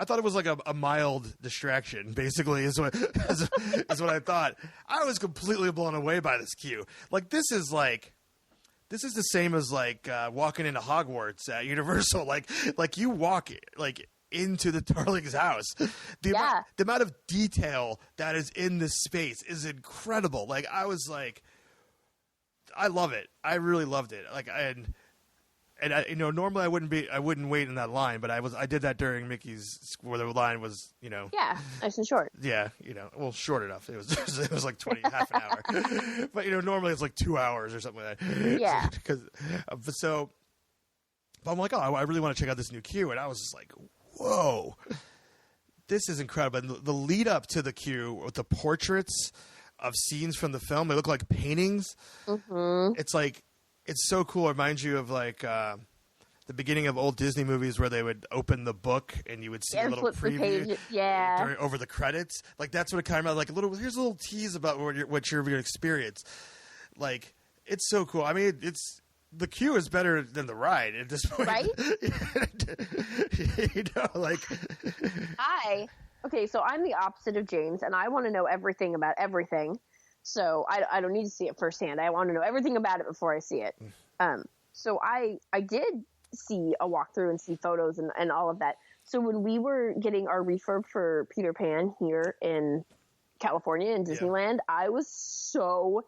thought it was like a mild distraction, basically, is what I thought. I was completely blown away by this queue. Like, this is the same as like walking into Hogwarts at Universal. Like you walk like into the Darling's house. The amount of detail that is in this space is incredible. Like, I was like, I love it. I really loved it. Like, normally I wouldn't wait in that line, but I did that during Mickey's, where the line was,
Yeah, nice and short.
Yeah, short enough. It was like half an hour. But normally it's like 2 hours or something like that.
Yeah.
But I'm like, I really want to check out this new queue, and I was just like, whoa, this is incredible. And the lead up to the queue with the portraits of scenes from the film, they look like paintings.
Mm-hmm.
It's so cool. It reminds you of like the beginning of old Disney movies where they would open the book and you would see a little preview over the credits. Like, that's what it kind of like here's a little tease about what you're going to experience. Like, it's so cool. I mean, the queue is better than the ride at this point.
Right? Okay, so I'm the opposite of James, and I want to know everything about everything. So I don't need to see it firsthand. I want to know everything about it before I see it. So I did see a walkthrough and see photos and all of that. So when we were getting our refurb for Peter Pan here in California in Disneyland, I was so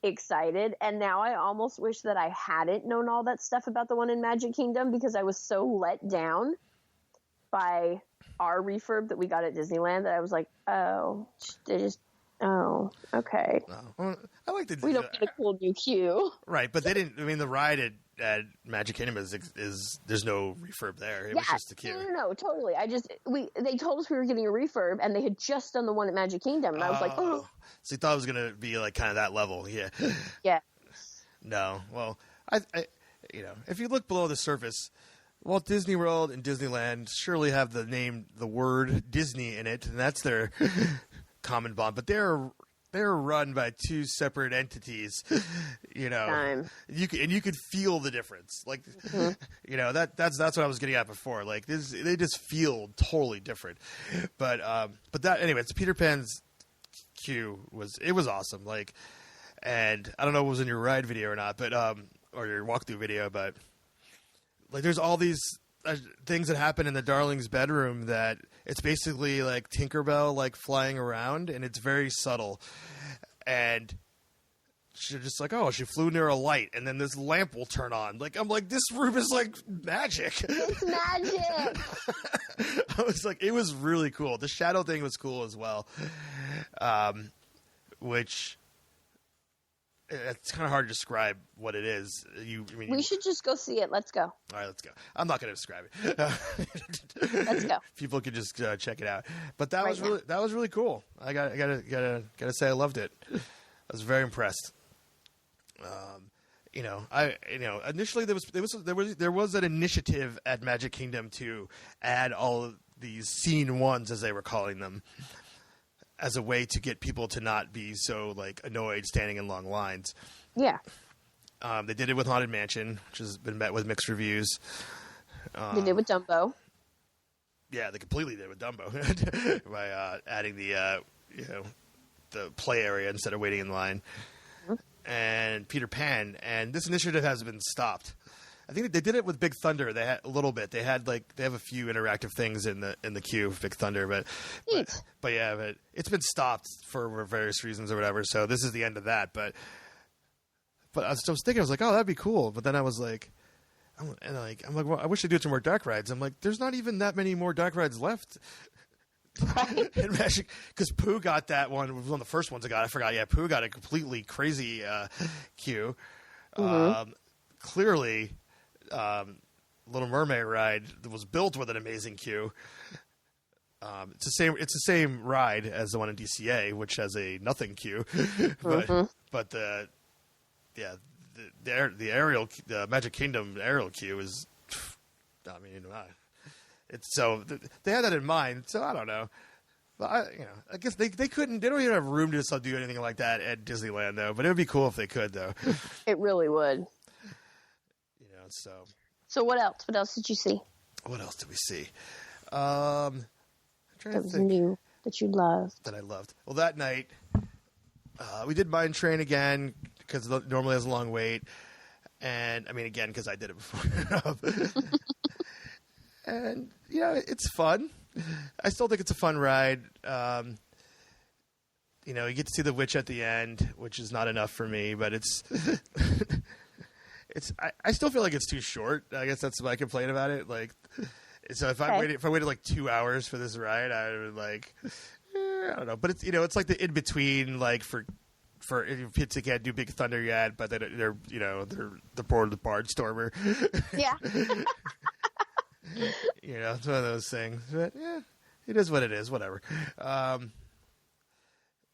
excited. And now I almost wish that I hadn't known all that stuff about the one in Magic Kingdom, because I was so let down by our refurb that we got at Disneyland that I was like, okay.
Well, I like
we don't get a cool new queue.
Right, but they didn't. I mean, the ride at Magic Kingdom is there's no refurb there. It was just the queue.
No, totally. They told us we were getting a refurb, and they had just done the one at Magic Kingdom, and I was like, oh.
So you thought it was going to be like kind of that level, yeah.
Yeah.
No, well, I if you look below the surface, Walt Disney World and Disneyland surely have the word Disney in it, and that's their common bond. But they're run by two separate entities, You could feel the difference. Like, that's what I was getting at before. Like, they just feel totally different. But that anyway, it's Peter Pan's queue was awesome. Like, and I don't know if it was in your ride video or not, but or your walkthrough video, but like, there's all these things that happen in the Darling's bedroom that it's basically like Tinkerbell like flying around, and it's very subtle. And she's just like, she flew near a light, and then this lamp will turn on. Like, I'm like, this room is like magic.
It's magic.
I was like, it was really cool. The shadow thing was cool as well, which it's kind of hard to describe what it is.
We should just go see it. Let's go.
All right, let's go. I'm not going to describe it.
Let's go.
People could just check it out. But that was really cool. I gotta say I loved it. I was very impressed. Initially there was an initiative at Magic Kingdom to add all of these scene ones, as they were calling them, as a way to get people to not be so like annoyed standing in long lines.
Yeah.
They did it with Haunted Mansion, which has been met with mixed reviews.
They did with Dumbo.
Yeah, they completely did with Dumbo by adding the play area instead of waiting in line. Mm-hmm. And Peter Pan, and this initiative has been stopped. I think they did it with Big Thunder. They had a little bit. They have a few interactive things in the queue of Big Thunder, but it's been stopped for various reasons or whatever. So this is the end of that. But I was thinking, I was like, that'd be cool. But then I was like, well, I wish they'd do it to more dark rides. I'm like, there's not even that many more dark rides left.
Right?
And Magic, because Pooh got that one. It was one of the first ones I got. I forgot. Yeah, Pooh got a completely crazy queue. Clearly, Little Mermaid ride was built with an amazing queue. It's the same ride as the one in DCA, which has a nothing queue. but the Magic Kingdom aerial queue is, I mean, it's so they had that in mind. So I don't know. But I guess they couldn't. They don't even have room to do anything like that at Disneyland, though. But it would be cool if they could, though.
It really would.
So
what else? What else did you see?
What else did we see? I'm trying
that
to
was
think
new that you loved.
that I loved. Well, that night we did Mine Train again because it normally has a long wait, and I mean again because I did it before. And it's fun. I still think it's a fun ride. You get to see the witch at the end, which is not enough for me, but it's. I still feel like it's too short. I guess that's my complaint about it. Like, so if I waited like 2 hours for this ride, I would like, I don't know. But it's it's like the in between, like for if kids can't do Big Thunder yet, but they're bored of the Barnstormer.
Yeah.
It's one of those things. But yeah, it is what it is. Whatever.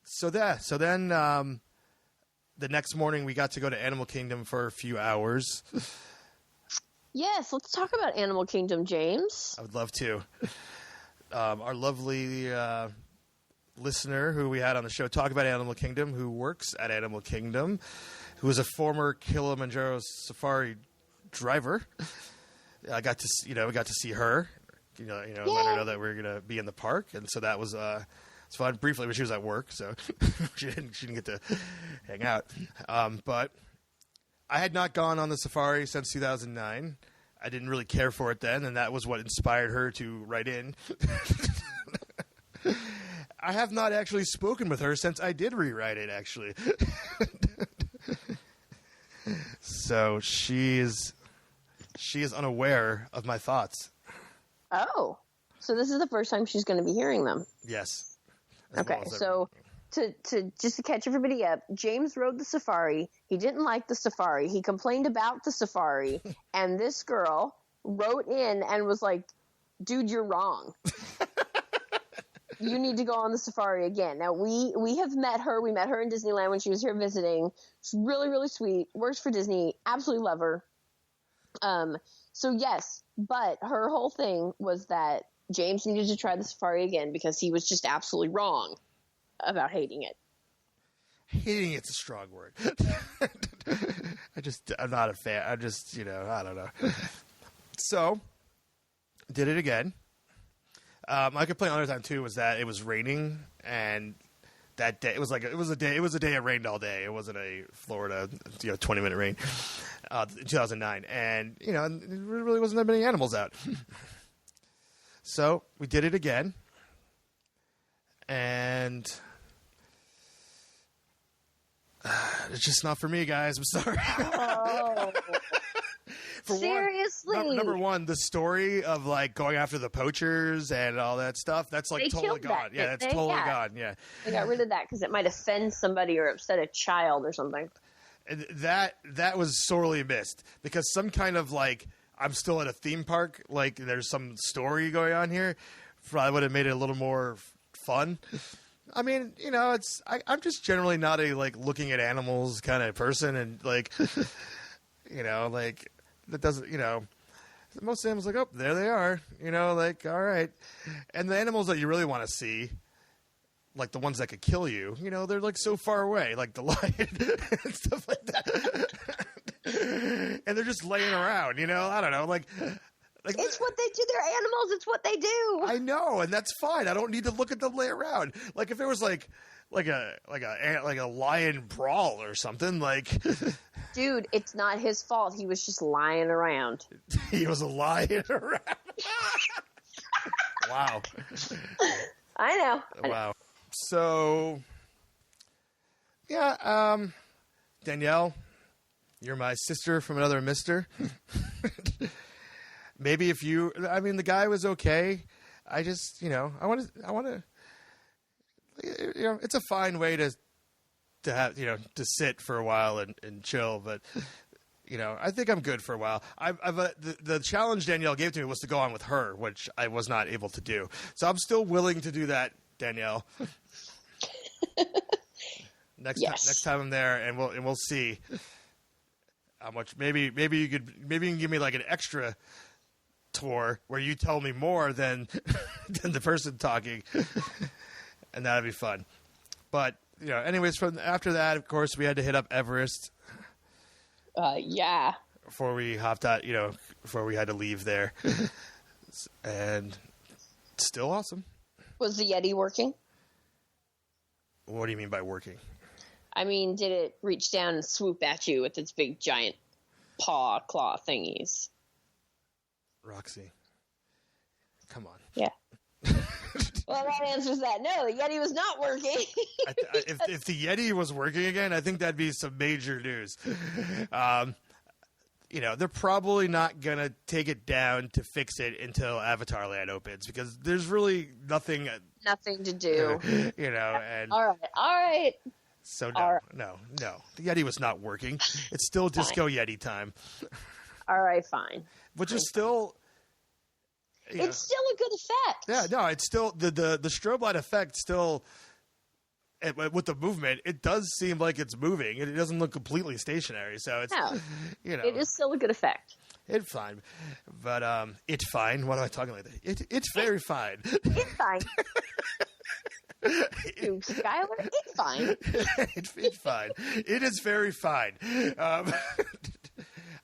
So then. The next morning, we got to go to Animal Kingdom for a few hours.
Yes, let's talk about Animal Kingdom, James.
I would love to. Our lovely listener who we had on the show talk about Animal Kingdom, who works at Animal Kingdom, who is a former Kilimanjaro Safari driver. I got to see her. Let her know that we were going to be in the park, and so that was. It's fun briefly, but she was at work, so she didn't get to hang out. But I had not gone on the safari since 2009. I didn't really care for it then, and that was what inspired her to write in. I have not actually spoken with her since I did rewrite it, actually. So she is unaware of my thoughts.
Oh, so this is the first time she's going to be hearing them.
Yes.
Okay, so to just to catch everybody up, James rode the safari. He didn't like the safari. He complained about the safari, and this girl wrote in and was like, "Dude, you're wrong. You need to go on the safari again." Now we have met her. We met her in Disneyland when she was here visiting. She's really, really sweet. Works for Disney. Absolutely love her. So yes, but her whole thing was that James needed to try the safari again because he was just absolutely wrong about hating it.
Hating it's a strong word. I'm not a fan. I don't know. So, did it again. My complaint another time too was that it was raining, and that day it was a day it rained all day. It wasn't a Florida 20-minute rain in 2009, and there really wasn't that many animals out. So we did it again, and it's just not for me, guys. I'm sorry.
Oh. Seriously?
Number one, the story of like going after the poachers and all that stuff, that's like totally gone. Yeah, that's totally gone. Yeah.
They got rid of that because it might offend somebody or upset a child or something.
And that was sorely missed because some kind of like, I'm still at a theme park, like there's some story going on here, probably would have made it a little more fun. I mean, I'm just generally not a like looking at animals kind of person, and like, like that doesn't, most animals like, oh, there they are, like, all right. And the animals that you really want to see, like the ones that could kill you, they're like so far away, like the lion and stuff like that. And they're just laying around, I don't know, like
it's what they do. They're animals. It's what they do.
I know, and that's fine. I don't need to look at them lay around. Like if it was like a lion brawl or something, like.
Dude, it's not his fault. He was just lying around.
He was lying around. Wow.
I know.
Wow. So, yeah, Danielle, you're my sister from another mister. Maybe the guy was okay. I just, I want to, it's a fine way to have, to sit for a while and chill, but I think I'm good for a while. The challenge Danielle gave to me was to go on with her, which I was not able to do. So I'm still willing to do that, Danielle. Next time I'm there, and we'll see how much. Maybe you can give me like an extra tour where you tell me more than the person talking, and that'd be fun. But anyways, from after that, of course, we had to hit up Everest.
Yeah.
Before we hopped out, before we had to leave there, and still awesome.
Was the Yeti working?
What do you mean by working?
I mean, did it reach down and swoop at you with its big giant claw thingies?
Roxy, come on.
Yeah. Well, that answers that. No, the Yeti was not working.
If the Yeti was working again, I think that'd be some major news. They're probably not going to take it down to fix it until Avatar Land opens, because there's really nothing
to do.
And
all right.
So no. The Yeti was not working. It's still Disco Yeti time.
All right, fine.
Which is still...
It's still a good effect.
Yeah, no, it's still... The strobe light effect still... With the movement, it does seem like it's moving. It doesn't look completely stationary. So it's...
No. It is still a good effect.
It's fine. But, it's fine. What am I talking like that? It's very fine.
It's fine. Skylar, it's fine.
It's fine. It is very fine.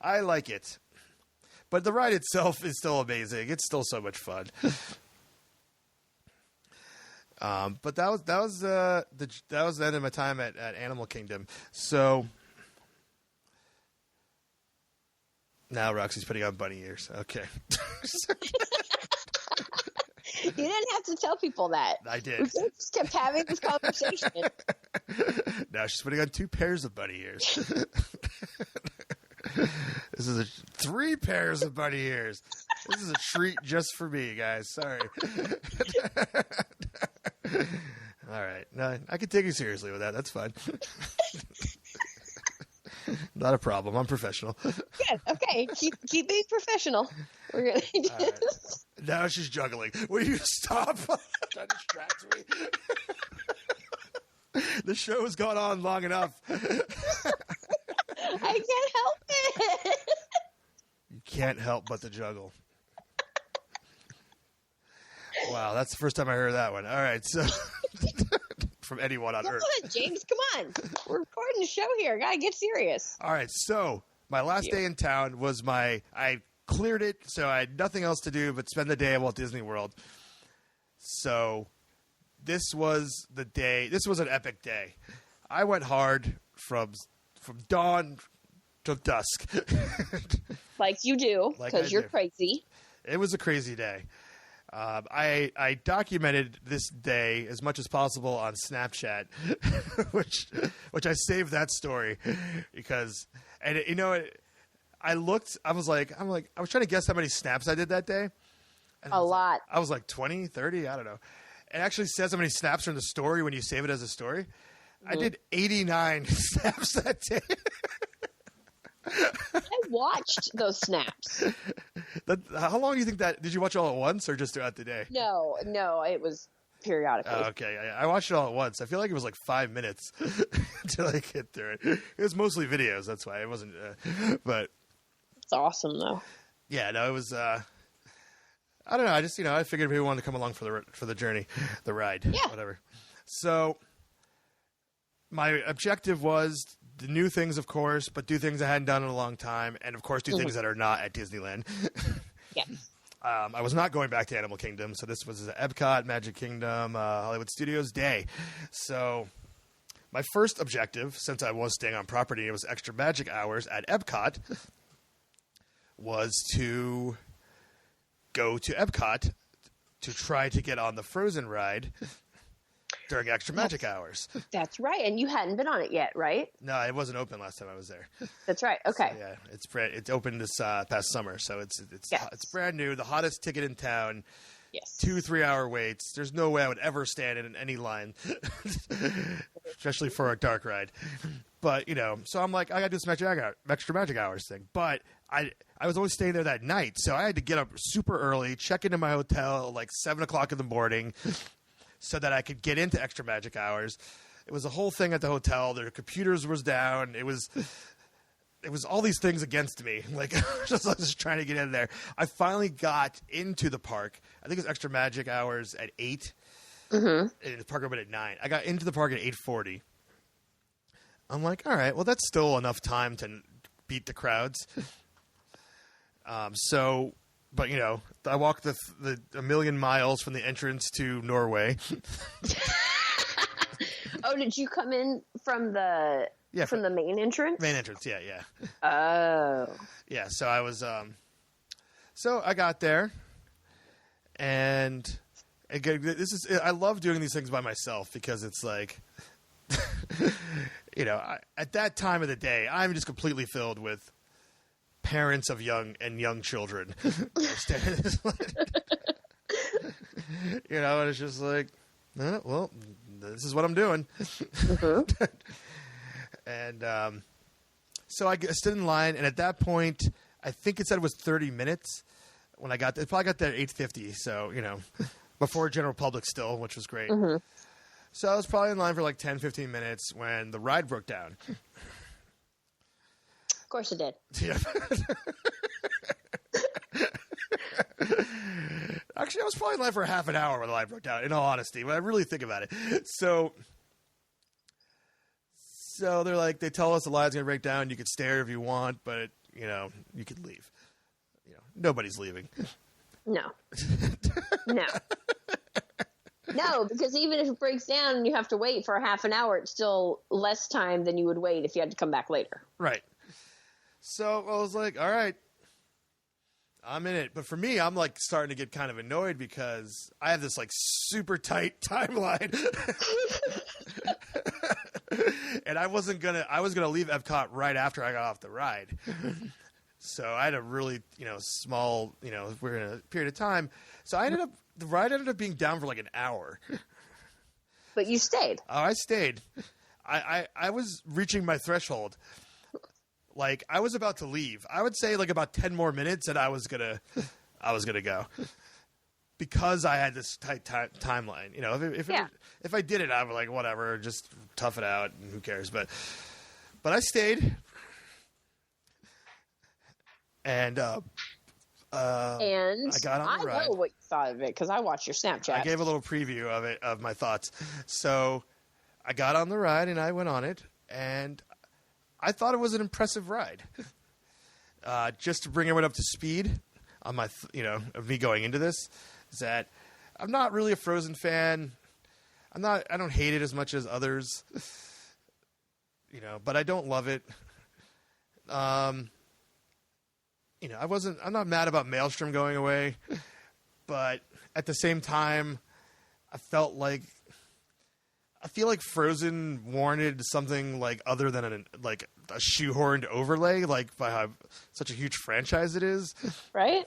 I like it, but the ride itself is still amazing. It's still so much fun. But that was the end of my time at Animal Kingdom. So now Roxy's putting on bunny ears. Okay.
You didn't have to tell people that.
I did.
We just kept having this conversation.
Now she's putting on 2 pairs of bunny ears. This is 3 pairs of bunny ears. This is a treat just for me, guys. Sorry. All right. No, I can take you seriously with that. That's fine. Not a problem. I'm professional.
Good. Okay. Keep being professional. We're gonna do this.
Now she's juggling. Will you stop trying to distract me? The show has gone on long enough.
I can't help it.
You can't help but to juggle. Wow, that's the first time I heard that one. All right, so from anyone on Earth.
Come on, James, come on. We're recording the show here. Gotta get serious.
All right, so my last day in town was I cleared it, so I had nothing else to do but spend the day at Walt Disney World. So this was the day. This was an epic day. I went hard from dawn to dusk.
Like you do, because you're crazy.
It was a crazy day. I documented this day as much as possible on Snapchat, which I saved that story because, and I looked. I was trying to guess how many snaps I did that day. And
a lot.
I was like 20, 30, I don't know. It actually says how many snaps are in the story when you save it as a story. Mm-hmm. I did 89 snaps that day.
I watched those snaps.
How long do you think that? Did you watch all at once or just throughout the day?
No, it was periodically.
Oh, okay, I watched it all at once. I feel like it was like 5 minutes until I get through it. It was mostly videos, that's why it wasn't. But
it's awesome though.
Yeah, no, it was. I don't know. I just I figured people wanted to come along for the journey, the ride, whatever. So my objective was the new things, of course, but do things I hadn't done in a long time, and of course do things that are not at Disneyland.
Yes.
I was not going back to Animal Kingdom, so this was Epcot, Magic Kingdom, Hollywood Studios day. So my first objective, since I was staying on property and it was extra magic hours at Epcot, was to go to Epcot to try to get on the Frozen ride during extra magic hours.
That's right. And you hadn't been on it yet, right?
No, it wasn't open last time I was there.
That's right. Okay.
So, yeah, it's opened this past summer, so it's brand new, the hottest ticket in town.
Yes.
2-3 hour waits. There's no way I would ever stand in any line, especially for a dark ride. But, you know, so I'm like, I got to do some extra magic hours thing. But I was always staying there that night, so I had to get up super early, check into my hotel like 7 o'clock in the morning so that I could get into extra magic hours. It was a whole thing at the hotel. Their computers was down. It was all these things against me. Like, I was just trying to get in there. I finally got into the park. I think it was extra magic hours at 8. And the park opened at 9. I got into the park at 8:40. I'm like, all right, well, that's still enough time to beat the crowds. But, you know, I walked a million miles from the entrance to Norway.
Oh, did you come in from the main entrance?
Main entrance, yeah.
Oh.
Yeah, so I was so I got there, and again, I love doing these things by myself because it's like you know, at that time of the day, I'm just completely filled with parents of young children. You know, and it's just like, well, this is what I'm doing. And so I stood in line, and at that point, I think it said it was 30 minutes when I got there. Probably got there at 8:50, so, you know, before general public still, which was great. So I was probably in line for like 10, 15 minutes when the ride broke down.
Of course it did.
Yeah. Actually, I was probably in line for half an hour when the ride broke down, in all honesty, when I really think about it. So they're like, they tell us the line's going to break down. You could stare if you want, but, you know, you could leave. You know, nobody's leaving.
No. No, because even if it breaks down and you have to wait for a half an hour, it's still less time than you would wait if you had to come back later.
Right. So I was like, all right, I'm in it. But for me, I'm like starting to get kind of annoyed because I have this like super tight timeline. And I was gonna leave Epcot right after I got off the ride. So I had a really, you know, small, you know, we're in a period of time. So the ride ended up being down for like an hour.
But you stayed.
Oh, I stayed. I was reaching my threshold. Like, I was about to leave. I would say like about 10 more minutes and I was gonna go. Because I had this tight timeline. You know, if I did it, I would like, whatever, just tough it out and who cares. But I stayed. And I got on the ride.
I know what you thought of it because I watched your Snapchat.
I gave a little preview of it, of my thoughts. So I got on the ride and I went on it, and I thought it was an impressive ride. Just to bring everyone up to speed on my, of me going into this, is that I'm not really a Frozen fan. I don't hate it as much as others, but I don't love it. I'm not mad about Maelstrom going away, but at the same time, I feel like Frozen warranted something like other than a shoehorned overlay, like by how such a huge franchise it is.
Right.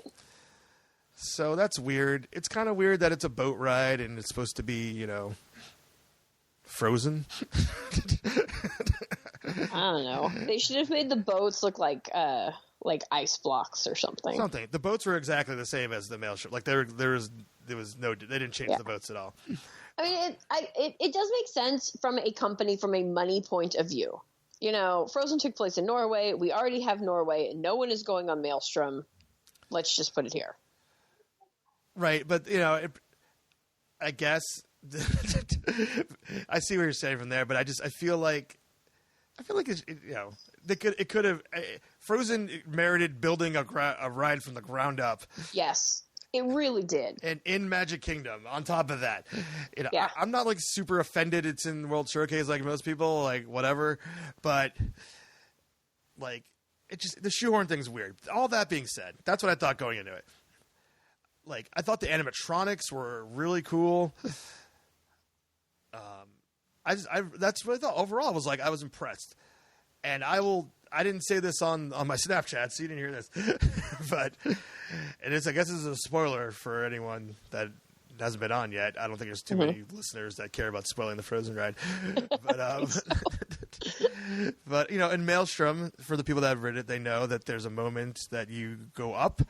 So that's weird. It's kind of weird that it's a boat ride and it's supposed to be, Frozen.
I don't know. They should have made the boats look like ice blocks or something.
The boats were exactly the same as the Maelstrom. Like there was no, they didn't change the boats at all.
I mean, it does make sense from a money point of view. Frozen took place in Norway. We already have Norway, and no one is going on Maelstrom. Let's just put it here.
Right, but I guess I see what you're saying from there, but I feel like it could have Frozen merited building a ride from the ground up.
Yes, it really did. And
in Magic Kingdom, on top of that, I'm not super offended it's in World Showcase like most people, like whatever, but the shoehorn thing's weird. All that being said, that's what I thought going into it. I thought the animatronics were really cool. That's what I thought. Overall, I was impressed. And I will I didn't say this on my Snapchat, so you didn't hear this. But I guess this is a spoiler for anyone that hasn't been on yet. I don't think there's too many listeners that care about spoiling the Frozen ride. But in Maelstrom, for the people that have read it, they know that there's a moment that you go up,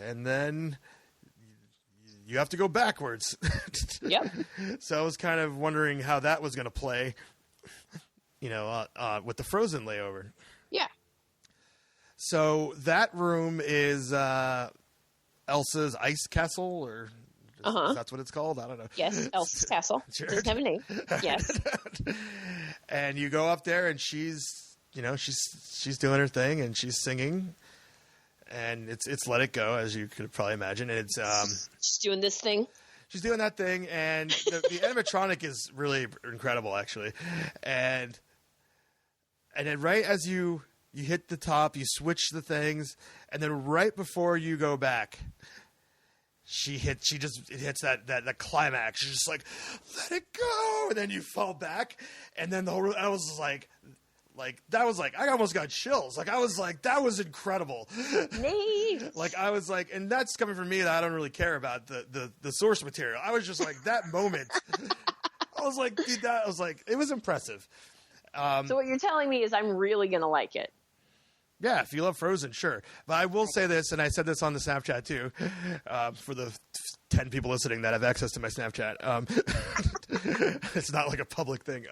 and then you have to go backwards.
Yep.
So I was kind of wondering how that was going to play, with the Frozen layover.
Yeah.
So that room is Elsa's ice castle, or that's what it's called. I don't know.
Yes, Elsa's castle. Sure. Doesn't have a name. Yes.
And you go up there, and she's doing her thing, and she's singing. And it's Let It Go, as you could probably imagine. And it's
she's doing this thing.
She's doing that thing, and the animatronic is really incredible, actually. And then right as you hit the top, you switch the things, and then right before you go back, it hits that climax. She's just like, let it go, and then you fall back, and then I almost got chills. Like, I was like, that was incredible.
Neat.
Like, I was like, and that's coming from me, that I don't really care about the source material. I was just like, that moment, I was like, dude, it was impressive.
So what you're telling me is I'm really going to like it.
Yeah, if you love Frozen, sure. But I will say this, and I said this on the Snapchat too, for the 10 people listening that have access to my Snapchat. It's not like a public thing.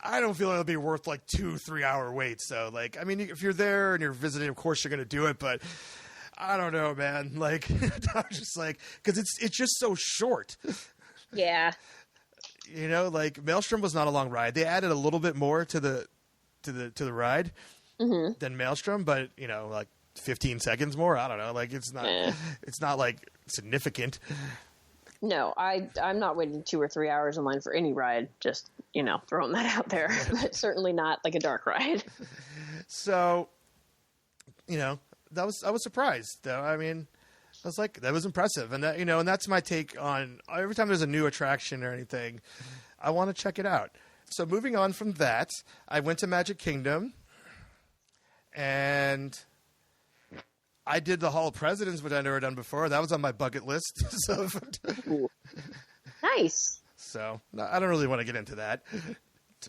I don't feel like it'll be worth like 2-3 hour waits. So, like, I mean, if you're there and you're visiting, of course you're going to do it. But I don't know, man. Like, I'm just like, because it's just so short.
Yeah.
Like, Maelstrom was not a long ride. They added a little bit more to the ride than Maelstrom, but like 15 seconds more. I don't know. Like, it's not like significant.
No, I'm not waiting 2 or 3 hours in line for any ride. Just, throwing that out there. But certainly not like a dark ride.
So, I was surprised though. I mean, I was like, that was impressive. And that, and that's my take on every time there's a new attraction or anything, I want to check it out. So moving on from that, I went to Magic Kingdom, and I did the Hall of Presidents, which I'd never done before. That was on my bucket list. So,
nice.
So I don't really want to get into that.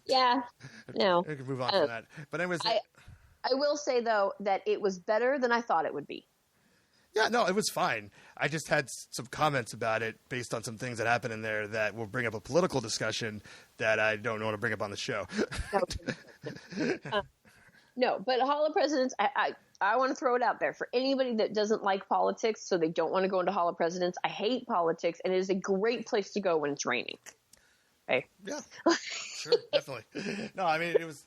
Yeah. No.
We can move on from that. But anyways,
I will say though that it was better than I thought it would be.
Yeah, no, it was fine. I just had some comments about it based on some things that happened in there that will bring up a political discussion that I don't want to bring up on the show.
No, but Hall of Presidents, I want to throw it out there for anybody that doesn't like politics, so they don't want to go into Hall of Presidents. I hate politics, and it is a great place to go when it's raining. Okay.
Yeah, sure, definitely. No, I mean, it was.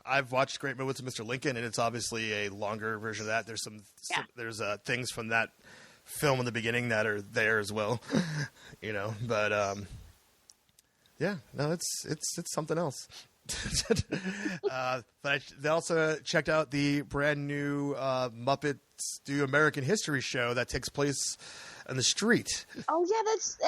I've watched Great Moments of Mr. Lincoln, and it's obviously a longer version of that. There's there's things from that film in the beginning that are there as well. But yeah, no, it's something else. But they also checked out the brand new Muppets Do American History show that takes place on the street.
Oh yeah, that's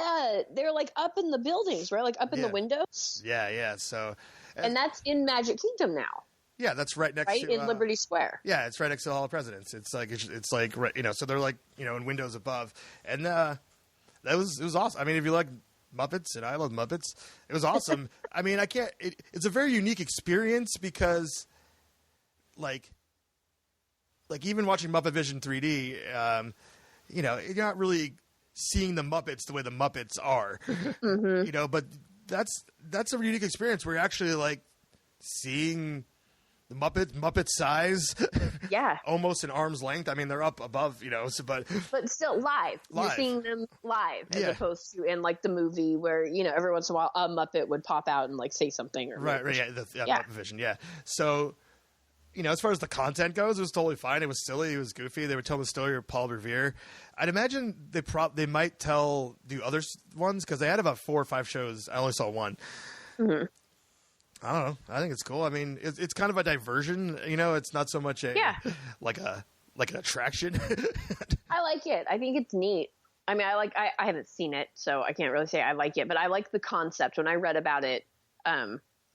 they're like up in the buildings, right? Like up in the windows.
Yeah. So,
and that's in Magic Kingdom now.
Yeah, that's right next to
in Liberty Square.
Yeah, it's right next to the Hall of Presidents. It's like right, so they're like in windows above, and it was awesome. I mean, if you like Muppets, and I love Muppets, it was awesome. I mean, it's a very unique experience because, like even watching Muppet Vision 3D, you're not really seeing the Muppets the way the Muppets are, but that's a unique experience where you're actually like seeing the Muppet size,
yeah,
almost an arm's length. I mean, they're up above, but still
live. You're seeing them live as opposed to in like the movie where every once in a while a Muppet would pop out and like say something or
right, Muppet Vision, yeah. So, as far as the content goes, it was totally fine. It was silly, it was goofy. They were telling the story of Paul Revere. I'd imagine they might do other ones because they had about 4 or 5 shows. I only saw one.
Mm-hmm.
I don't know. I think it's cool. I mean, it's kind of a diversion. It's not so much like an attraction.
I like it. I think it's neat. I mean, I haven't seen it, so I can't really say I like it, but I like the concept. When I read about it,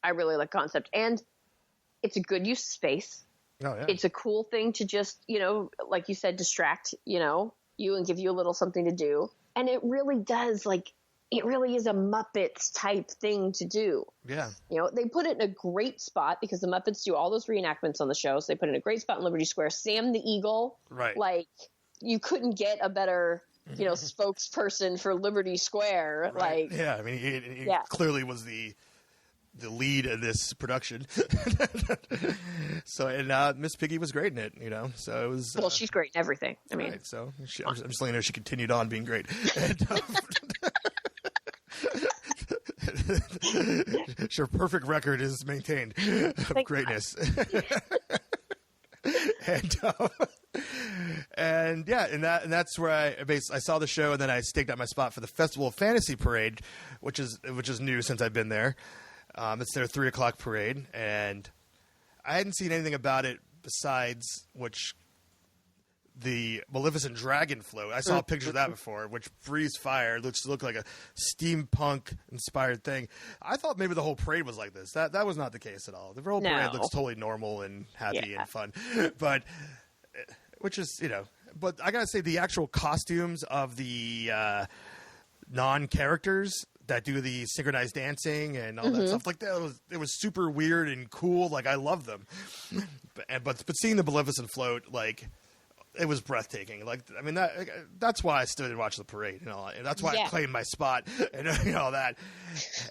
I really like concept. And it's a good use of space.
Oh, yeah.
It's a cool thing to just, like you said, distract, you and give you a little something to do. And it really does, it really is a Muppets type thing to do.
Yeah.
They put it in a great spot because the Muppets do all those reenactments on the show. So they put it in a great spot in Liberty Square. Sam the Eagle.
Right.
You couldn't get a better, spokesperson for Liberty Square.
Right. Yeah. I mean, he clearly was the lead in this production. So, and Miss Piggy was great in it, so it was.
Well, she's great in everything. I mean,
right, so I'm just letting her know she continued on being great. And, her perfect record is maintained of greatness. And that's where I saw the show, and then I staked out my spot for the Festival of Fantasy Parade, which is new since I've been there. It's their 3:00 parade, and I hadn't seen anything about it besides the Maleficent Dragon float. I saw pictures of that before, which breathes fire. Looked like a steampunk inspired thing. I thought maybe the whole parade was like this. That was not the case at all. The whole parade looks totally normal and happy and fun, but but I gotta say the actual costumes of the non-characters that do the synchronized dancing and all that stuff it was super weird and cool. I love them, but seeing the Maleficent float, it was breathtaking. That's why I stood and watched the parade and all that. And that's why I claimed my spot and all that.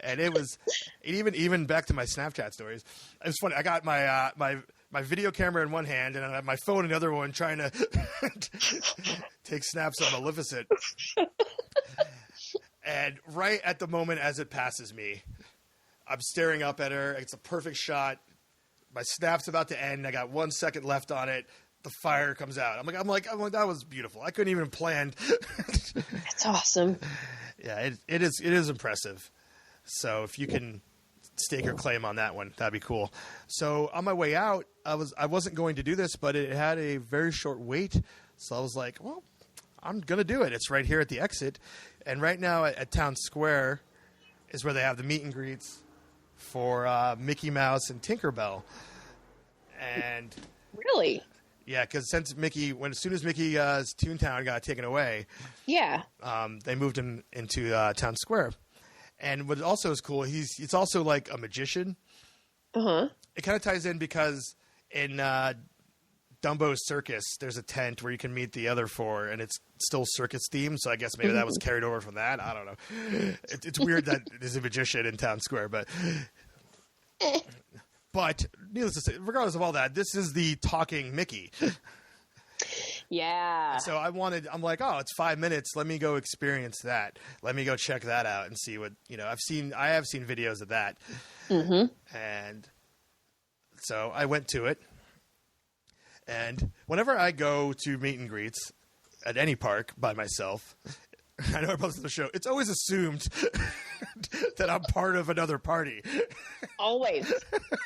And it was even back to my Snapchat stories. It was funny. I got my video camera in one hand and I had my phone in the other one trying to take snaps of Maleficent. And right at the moment as it passes me, I'm staring up at her. It's a perfect shot. My snap's about to end. I got 1 second left on it. The fire comes out. I'm like, that was beautiful. I couldn't even plan.
That's awesome.
Yeah, it is impressive. So if you can stake your claim on that one, that'd be cool. So on my way out, I wasn't going to do this, but it had a very short wait. So I was like, well, I'm gonna do it. It's right here at the exit, and right now at Town Square is where they have the meet and greets for Mickey Mouse and Tinkerbell. And
really.
Yeah, because since as soon as Mickey's Toontown got taken away, they moved him into Town Square. And what also is cool, it's also like a magician. It kind of ties in because in Dumbo's Circus, there's a tent where you can meet the other four, and it's still circus themed. So I guess maybe that was carried over from that. I don't know. It's weird that there's a magician in Town Square, but. But needless to say, regardless of all that, this is the talking Mickey.
Yeah.
So I'm like, oh, it's 5 minutes. Let me go experience that. Let me go check that out and see what, I have seen videos of that. And so I went to it. And whenever I go to meet and greets at any park by myself, I know I posted the show, it's always assumed that I'm part of another party.
Always.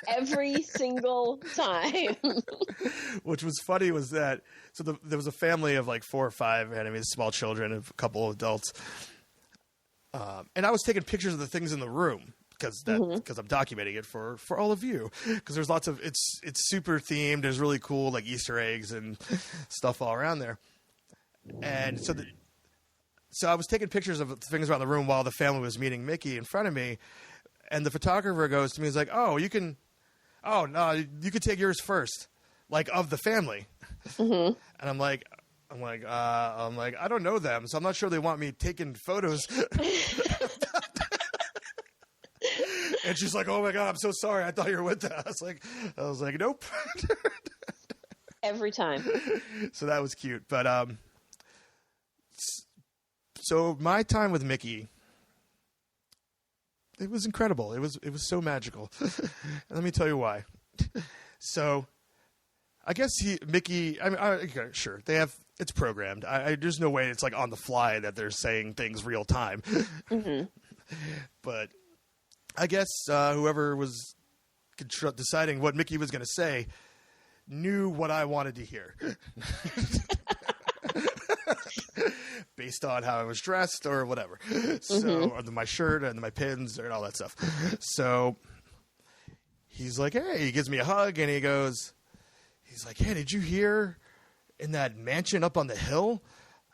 Every single time.
Which was funny was that, there was a family of like 4 or 5 small children and a couple of adults. And I was taking pictures of the things in the room because I'm documenting it for all of you. Because there's lots of, it's super themed. There's really cool like Easter eggs and stuff all around there. And so I was taking pictures of things around the room while the family was meeting Mickey in front of me, and the photographer goes to me, he's like, no, you can take yours first, like of the family. And I'm like, I don't know them, so I'm not sure they want me taking photos. And she's like, oh my God, I'm so sorry. I thought you were with us. I was like, nope.
Every time.
So that was cute. But, so my time with Mickey, it was incredible. It was so magical. And let me tell you why. So I guess Mickey, okay, sure, it's programmed. There's no way it's like on the fly that they're saying things real time. But I guess whoever was deciding what Mickey was going to say knew what I wanted to hear. Based on how I was dressed or whatever. So, or my shirt and my pins and all that stuff. So he's like, hey, he gives me a hug, and he's like, hey, did you hear in that mansion up on the hill?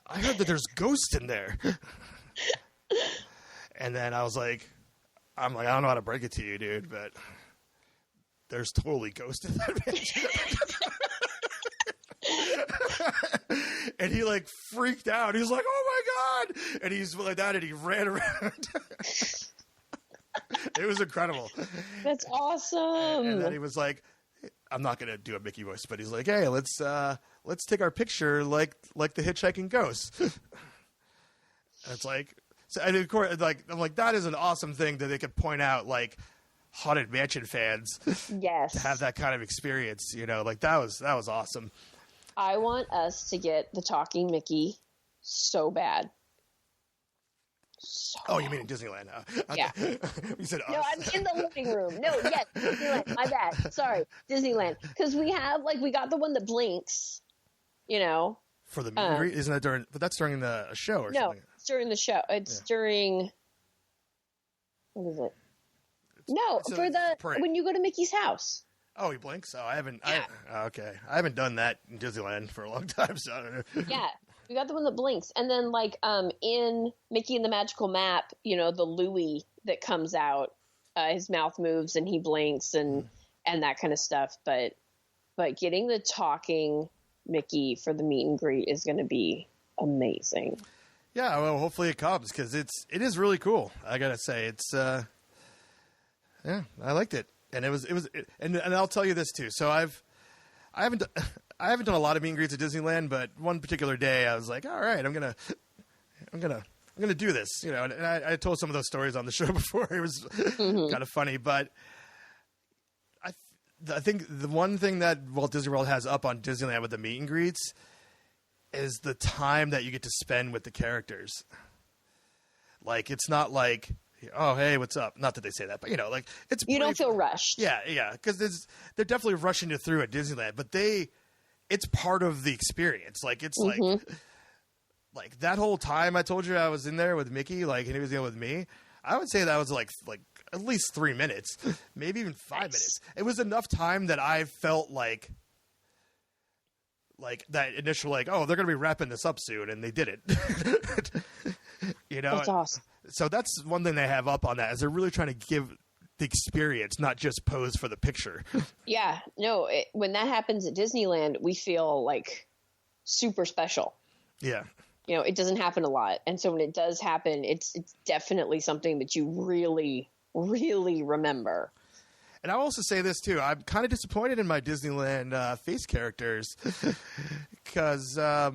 I heard that there's ghosts in there. And then I'm like, I don't know how to break it to you, dude, but there's totally ghosts in that mansion. And he like freaked out. He's like, oh my God. And he's like that, and he ran around. It was incredible.
That's awesome.
And then he was like, I'm not going to do a Mickey voice, but he's like, hey, let's take our picture like the hitchhiking ghost. And it's like, so, and of course, like, I'm like, that is an awesome thing that they could point out, like, Haunted Mansion fans.
Yes.
To have that kind of experience, you know, like that was awesome.
I want us to get the talking Mickey so bad. So
Oh, you mean in Disneyland?
Yeah.
You said us.
No, I'm in the living room. No, yes, Disneyland. My bad. Sorry, Disneyland. Because we got the one that blinks, you know.
For the meet and greet? Isn't that during? But that's during the show or something.
No, it's during the show. It's during. What is it? For the
parade.
when you go to Mickey's house.
Oh, he blinks. Oh, I haven't.
Yeah.
Okay, I haven't done that in Disneyland for a long time, so I don't know.
Yeah, we got the one that blinks, and then like in Mickey and the Magical Map, you know, the Louie that comes out, his mouth moves and he blinks and that kind of stuff. But getting the talking Mickey for the meet and greet is going to be amazing.
Yeah, well, hopefully it comes because it is really cool. I gotta say, it's yeah, I liked it, and and I'll tell you this too. So I haven't done a lot of meet and greets at Disneyland, but one particular day I was like, all right, I'm gonna do this, you know. And I told some of those stories on the show before. It was kind of funny, but I think the one thing that Walt Disney World has up on Disneyland with the meet and greets is the time that you get to spend with the characters. Like, it's not like, oh, hey, what's up? Not that they say that, but, you know, like, it's...
You don't feel rushed.
Yeah, because they're definitely rushing you through at Disneyland, but it's part of the experience. Like, it's like that whole time I told you I was in there with Mickey, like, and he was dealing with me, I would say that was like at least 3 minutes, maybe even 5 minutes. It was enough time that I felt like that initial, like, oh, they're going to be wrapping this up soon, and they did it. You know?
That's awesome.
So that's one thing they have up on that, is they're really trying to give the experience, not just pose for the picture.
Yeah. No, when that happens at Disneyland, we feel, like, super special.
Yeah.
You know, it doesn't happen a lot. And so when it does happen, it's definitely something that you really, really remember.
And I'll also say this, too. I'm kind of disappointed in my Disneyland face characters because I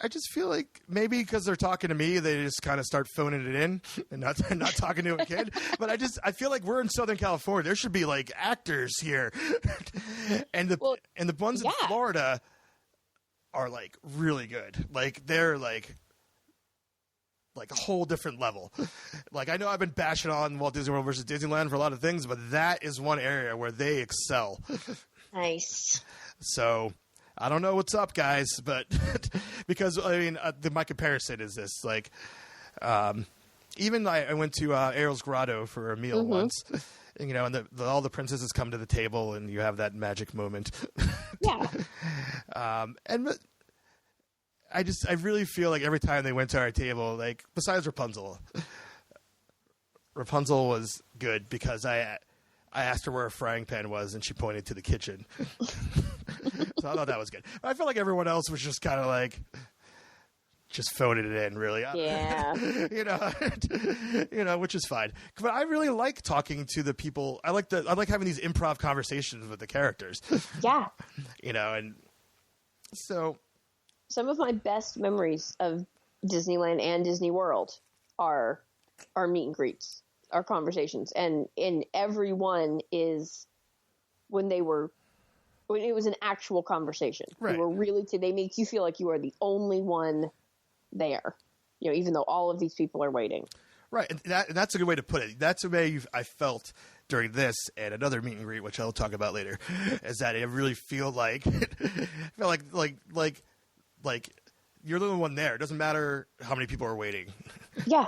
just feel like maybe because they're talking to me, they just kind of start phoning it in and not talking to a kid. But I feel like we're in Southern California. There should be, like, actors here. And the ones in Florida are, like, really good. Like, they're, like a whole different level. Like, I know I've been bashing on Walt Disney World versus Disneyland for a lot of things, but that is one area where they excel. Nice. So, I don't know what's up, guys, but because, I mean, my comparison is this. Like, even I went to Ariel's Grotto for a meal once, and, you know, and all the princesses come to the table, and you have that magic moment.
Yeah.
I really feel like every time they went to our table, like, besides Rapunzel was good because I asked her where a frying pan was, and she pointed to the kitchen. So I thought that was good. But I feel like everyone else was just kind of like, just phoning it in, really.
Yeah.
you know, which is fine. But I really like talking to the people. I like having these improv conversations with the characters.
Yeah.
You know, and so...
Some of my best memories of Disneyland and Disney World are meet and greets, our conversations. And in every one is when it was an actual conversation.
Right.
They make you feel like you are the only one there, you know, even though all of these people are waiting.
Right. And that's a good way to put it. That's the way I felt during this and another meet and greet, which I'll talk about later, is that I really feel like, like you're the only one there. It doesn't matter how many people are waiting.
Yeah.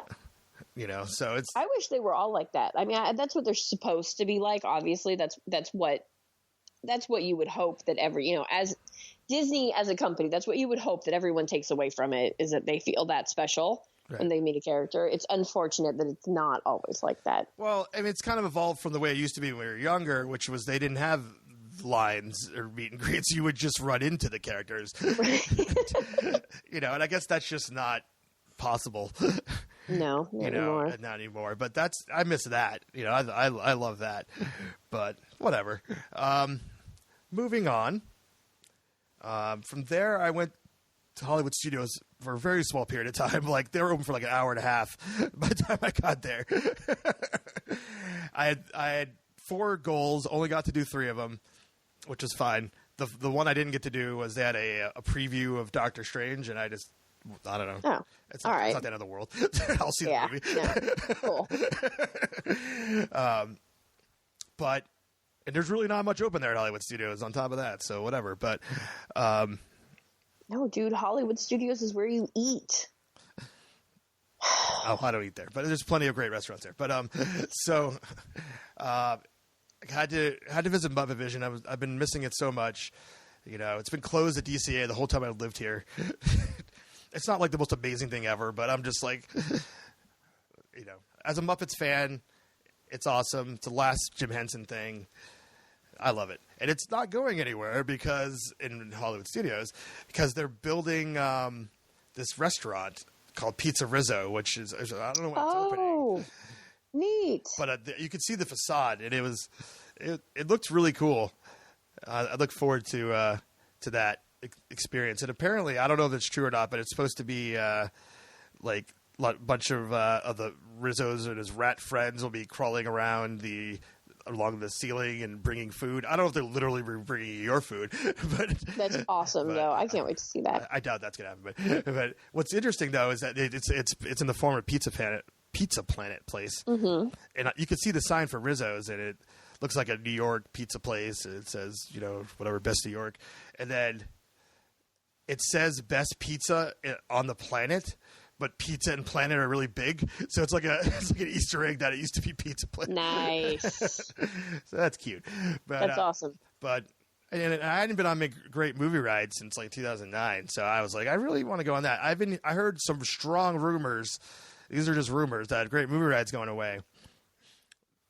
So it's.
I wish they were all like that. I mean, that's what they're supposed to be like. Obviously, that's what you would hope that as Disney as a company, that's what you would hope that everyone takes away from it, is that they feel that special when they meet a character. It's unfortunate that it's not always like that.
Well, I mean, it's kind of evolved from the way it used to be when we were younger, which was they didn't have lines or meet and greets. You would just run into the characters, and I guess that's just not possible.
No, not anymore.
Not anymore. But I miss that. I love that. But whatever. Moving on. From there, I went to Hollywood Studios for a very small period of time. Like, they were open for like an hour and a half by the time I got there. I had 4 goals, only got to do 3 of them, which was fine. The one I didn't get to do was they had a preview of Doctor Strange, and I don't know.
Oh,
it's not the end of the world. I'll see the movie.
Cool.
And there's really not much open there at Hollywood Studios on top of that, so whatever. But
no, dude, Hollywood Studios is where you eat.
I don't eat there, but there's plenty of great restaurants there. But I had to visit Muppet Vision. I've been missing it so much. It's been closed at DCA the whole time I've lived here. It's not like the most amazing thing ever, but I'm just like, as a Muppets fan, it's awesome. It's the last Jim Henson thing. I love it. And it's not going anywhere in Hollywood Studios, because they're building this restaurant called Pizza Rizzo, which is, I don't know when it's opening.
Oh, neat.
But you could see the facade, and it looked really cool. I look forward to that experience. And apparently, I don't know if it's true or not, but it's supposed to be like a bunch of the Rizzos and his rat friends will be crawling around along the ceiling and bringing food. I don't know if they're literally bringing your food, but
that's awesome, though. I can't wait to see that.
I doubt that's gonna happen. But what's interesting though is that it's in the former Pizza Planet place, and you can see the sign for Rizzo's, and it looks like a New York pizza place. It says whatever, best New York, and then it says best pizza on the planet. But Pizza and Planet are really big, so it's like an Easter egg that it used to be Pizza Planet.
Nice.
So that's cute. But,
that's awesome.
But and I hadn't been on a great movie ride since like 2009, so I was like, I really want to go on that. I heard some strong rumors. These are just rumors that great movie ride's going away,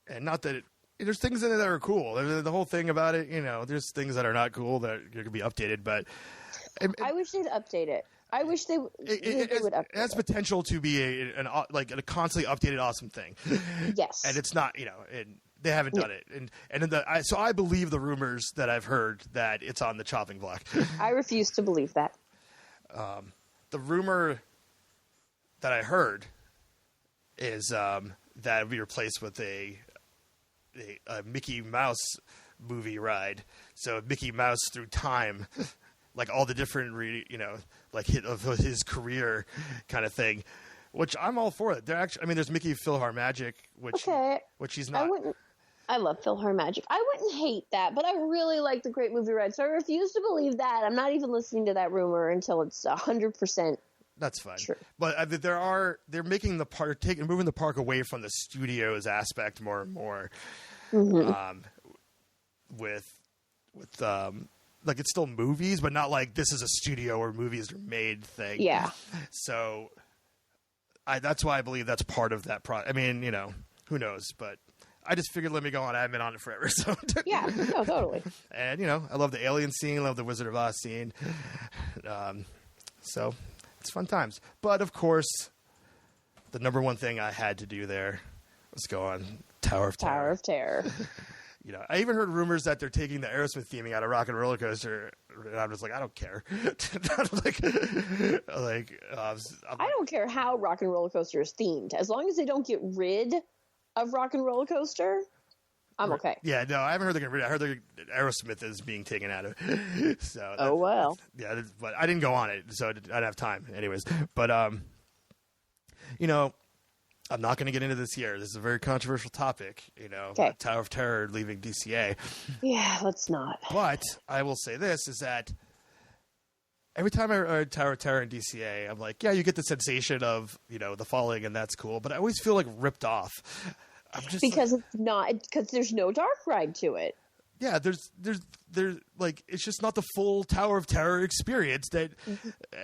and not that there's things in it that are cool. The whole thing about it, there's things that are not cool that could be updated. But
I wish they'd update it. I wish they would update it.
It has potential to be a constantly updated awesome thing.
Yes.
And it's not, they haven't done it. So I believe the rumors that I've heard that it's on the chopping block.
I refuse to believe that.
The rumor that I heard is that it would be replaced with a Mickey Mouse movie ride. So Mickey Mouse through time, like all the different, of his career kind of thing, which I'm all for it. There's Mickey PhilharMagic, which he's not.
I love PhilharMagic. I wouldn't hate that, but I really like the Great Movie Ride, so I refuse to believe that. I'm not even listening to that rumor until it's 100%.
That's fine.
True.
But they're making the park, moving the park away from the studios aspect more and more.
Mm-hmm.
With like it's still movies, but not like this is a studio where movies are made thing.
Yeah.
So that's why I believe that's part of that I mean, who knows, but I just figured let me go on. I've been on it forever. So
yeah, no, totally.
And, I love the Alien scene. I love the Wizard of Oz scene. So it's fun times. But, of course, the number one thing I had to do there was go on Tower of Terror.
Tower of Terror.
I even heard rumors that they're taking the Aerosmith theming out of Rock and Roller Coaster, and I'm just like, I don't care.
I don't care how Rock and Roller Coaster is themed, as long as they don't get rid of Rock and Roller Coaster. I'm okay.
Yeah, no, I haven't heard they're getting rid of it. I heard Aerosmith is being taken out of it. So
well.
Yeah, but I didn't go on it, so I didn't have time. Anyways, but I'm not going to get into this here. This is a very controversial topic, Tower of Terror leaving DCA.
Yeah, let's not.
But I will say this, is that every time I ride Tower of Terror in DCA, I'm like, yeah, you get the sensation of, the falling, and that's cool. But I always feel like ripped off. I'm just
because it's not, because there's no dark ride to it.
Yeah, there's like, it's just not the full Tower of Terror experience that's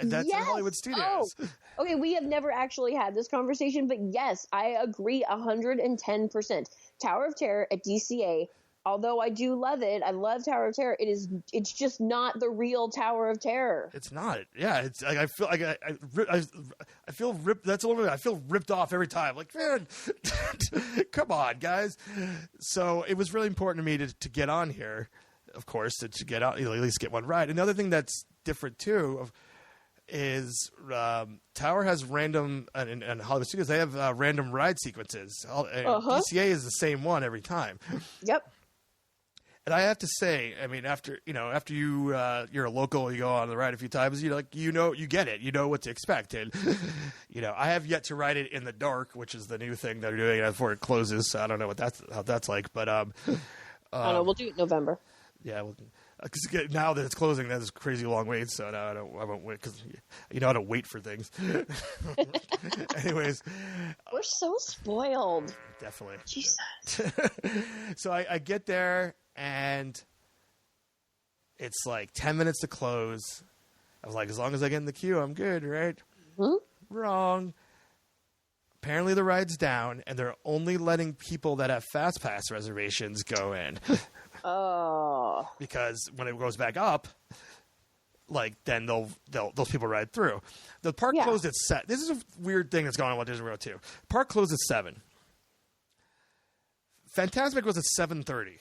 in Hollywood Studios.
Oh. Okay, we have never actually had this conversation, but yes, I agree 110%. Tower of Terror at DCA, although I do love it, I love Tower of Terror, it's just not the real Tower of Terror.
It's not. Yeah, it's like I feel like I feel ripped. That's the only way I feel ripped off every time. Like, man, come on, guys. So it was really important to me to get on here, of course, to get out, at least get one ride. Another thing that's different too is Tower has random, and Hollywood Studios, they have random ride sequences. DCA is the same one every time.
Yep.
And I have to say, I mean, after you're a local, you go on the ride a few times, you get it, you know what to expect. And, I have yet to ride it in the dark, which is the new thing they're doing before it closes. So I don't know how that's like, but,
I don't know. We'll do it in November.
Yeah. Well, because now that it's closing, that is crazy long wait. So now I won't wait because you know how to wait for things. Anyways,
we're so spoiled.
Definitely.
Jesus.
So I get there and it's like 10 minutes to close. I was like, as long as I get in the queue, I'm good, right? Mm-hmm. Wrong. Apparently the ride's down, and they're only letting people that have fast pass reservations go in.
Oh.
Because when it goes back up, like, then those people ride through. The park closed at 7. This is a weird thing that's going on with Disney World too. Park closed at 7. Fantasmic was at 7:30.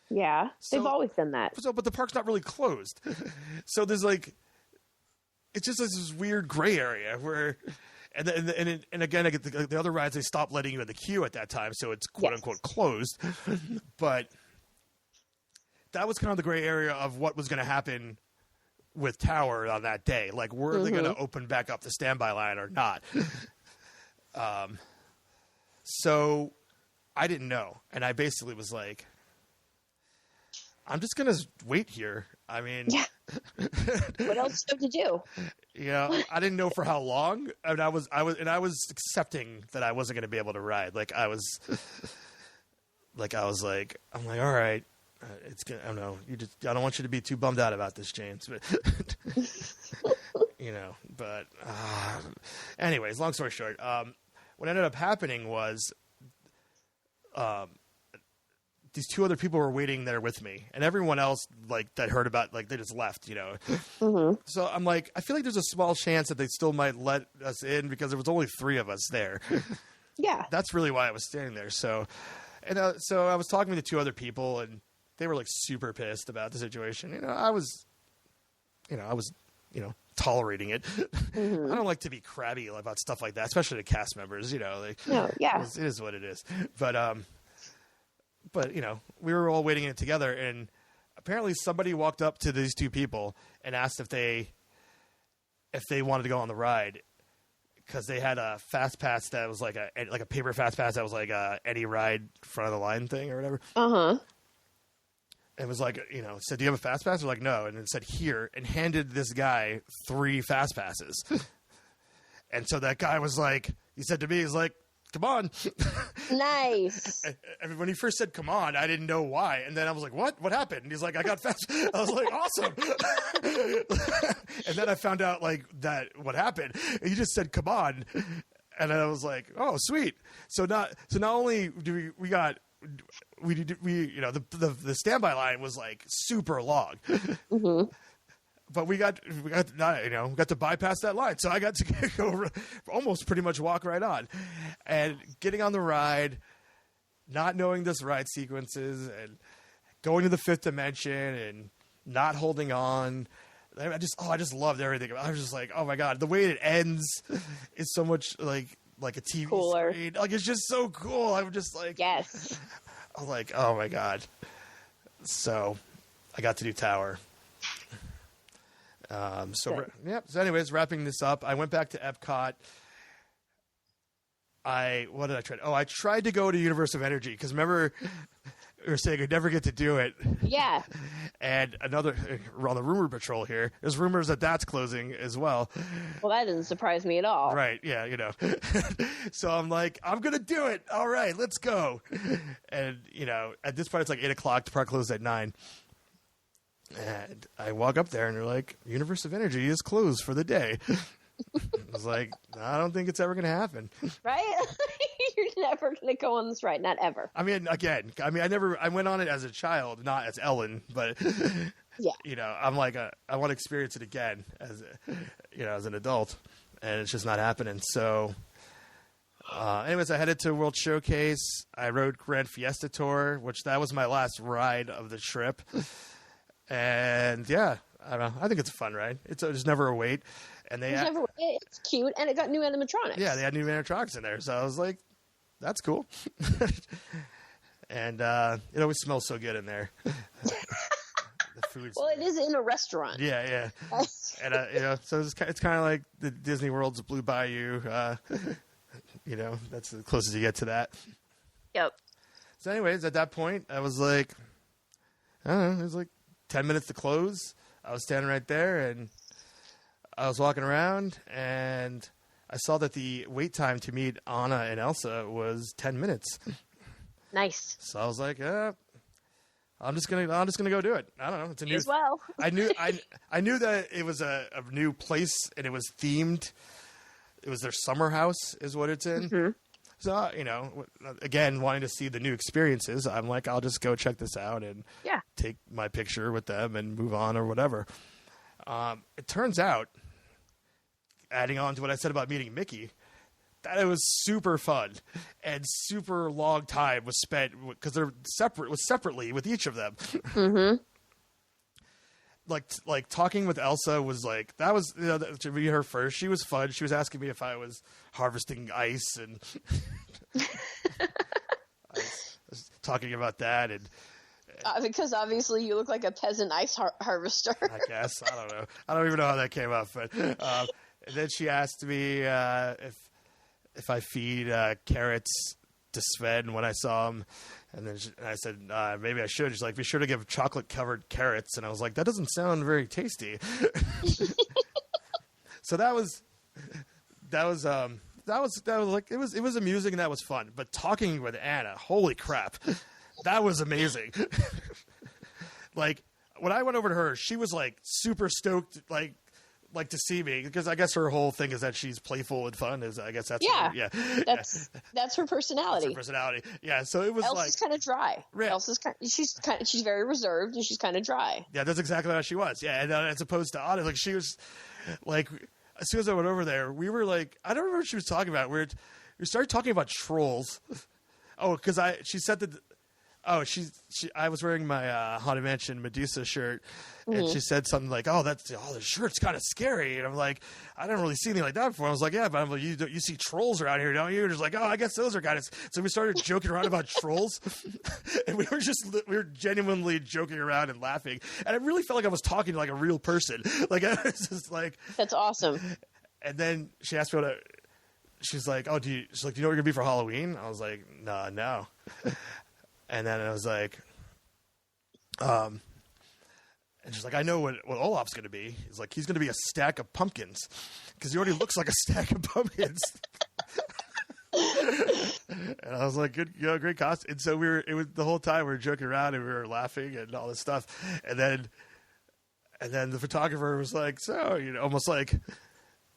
Yeah, they've always done that.
So, but the park's not really closed. So there's like, it's just this weird gray area where, and again, I get the other rides, they stop letting you in the queue at that time, so it's quote unquote closed. But that was kind of the gray area of what was going to happen with Tower on that day. Like, were they going to open back up the standby line or not? So I didn't know, and I basically was like, I'm just gonna wait here. I mean,
what else do you have to do?
I didn't know for how long, and I was accepting that I wasn't gonna be able to ride. I'm like, all right, it's gonna. I don't know. I don't want you to be too bummed out about this, James. But But anyways, long story short, what ended up happening was, these two other people were waiting there with me, and everyone else, like, that heard about, like, they just left,
Mm-hmm.
So I'm like, I feel like there's a small chance that they still might let us in because there was only 3 of us there.
Yeah.
That's really why I was standing there. So I was talking to 2 other people, and they were like super pissed about the situation. I was tolerating it. Mm-hmm. I don't like to be crabby about stuff like that, especially to cast members, It is what it is. But we were all waiting it together, and apparently somebody walked up to these 2 people and asked if they wanted to go on the ride, because they had a fast pass that was like a paper fast pass that was like any ride front of the line thing or whatever. It was like, said, do you have a fast pass? They're like, no. And it said, here, and handed this guy 3 fast passes. And so that guy was like, he said to me, he's like, come on.
Nice.
And when he first said, come on, I didn't know why. And then I was like, what happened? And he's like, I got fast. I was like, awesome. And then I found out, like, that what happened. He just said, come on. And I was like, oh, sweet. So not only do we got the standby line was like super long. Mm-hmm. But we got to bypass that line. So I got to go almost pretty much walk right on. And getting on the ride, not knowing this ride sequences, and going to the 5th dimension and not holding on. I just loved everything. I was just like, oh my God, the way it ends is so much like a TV
cooler
screen. Like, it's just so cool. I'm just like,
yes.
I was like, oh my God. So I got to do Tower. So anyways, wrapping this up, I went back to Epcot. What did I try? Oh, I tried to go to Universe of Energy, because remember, we were saying I'd never get to do it.
Yeah.
And we're on the rumor patrol here. There's rumors that that's closing as well.
Well, that doesn't surprise me at all.
Right. Yeah. You know, so I'm like, I'm going to do it. All right, let's go. And, you know, at this point it's like 8:00. The park closed at 9. And I walk up there and they're like, Universe of Energy is closed for the day. I was like, I don't think it's ever going to happen.
Right? You're never going to go on this ride. Not ever.
I mean, I went on it as a child, not as Ellen, but
yeah,
you know, I'm like, I want to experience it again as an adult, and it's just not happening. So, anyways, I headed to World Showcase. I rode Grand Fiesta Tour, which that was my last ride of the trip. And yeah, I don't know. I think it's a fun ride. There's never a wait. And
it's cute, and it got new animatronics.
Yeah, they had new animatronics in there, so I was like, "That's cool." And it always smells so good in there. The food.
Well, it is in a restaurant.
Yeah, yeah. And you know, so it's kind of like the Disney World's Blue Bayou. You know, that's the closest you get to that.
Yep.
So, anyways, at that point, I was like, I don't know, it was like 10 minutes to close. I was standing right there, and I was walking around, and I saw that the wait time to meet Anna and Elsa was 10 minutes.
Nice.
So I was like, I'm just gonna go do it. I don't know. It's a new.
As well.
I knew that it was a new place and it was themed. It was their summer house, is what it's in. Mm-hmm. So you know, again, wanting to see the new experiences, I'm like, I'll just go check this out and take my picture with them and move on or whatever. It turns out, adding on to what I said about meeting Mickey, that it was super fun and super long time was spent because they're separately with each of them.
Mm-hmm.
Like talking with Elsa was like, that was, you know, to meet her first. She was fun. She was asking me if I was harvesting ice and I was talking about that and.
Because obviously you look like a peasant ice harvester.
I guess. I don't know. I don't even know how that came up. But and then she asked me if I feed carrots to Sven when I saw him. And then I said, maybe I should. She's like, be sure to give chocolate-covered carrots. And I was like, that doesn't sound very tasty. So that was like, it was amusing and that was fun. But talking with Anna, holy crap. That was amazing. Like when I went over to her, she was like super stoked, like to see me because I guess her whole thing is that she's playful and fun. I guess that's
that's her personality.
That's her personality. Yeah. So it was
Elsa's kind of dry.
Right.
She's very reserved and she's kind of dry.
Yeah, that's exactly how she was. Yeah, and as opposed to Anna, like she was like as soon as I went over there, we were like, I don't remember what she was talking about. We started talking about trolls. Oh, because she said that. Oh, I was wearing my Haunted Mansion Medusa shirt, and she said something like, the shirt's kind of scary. And I'm like, I didn't really see anything like that before. I was like, yeah, but I'm like, you see trolls around here, don't you? And she's like, oh, I guess those are kind of. So we started joking around about trolls, and we were genuinely joking around and laughing. And it really felt like I was talking to like a real person. Like I was just like,
that's awesome. And
then she asked me she's like, oh, do you know what you're gonna be for Halloween? I was like, no. And then I was like, and she's like, I know what Olaf's going to be. He's like, he's going to be a stack of pumpkins because he already looks like a stack of pumpkins. And I was like, good, great costume. And so the whole time we were joking around and we were laughing and all this stuff. And then the photographer was like, so, you know, almost like,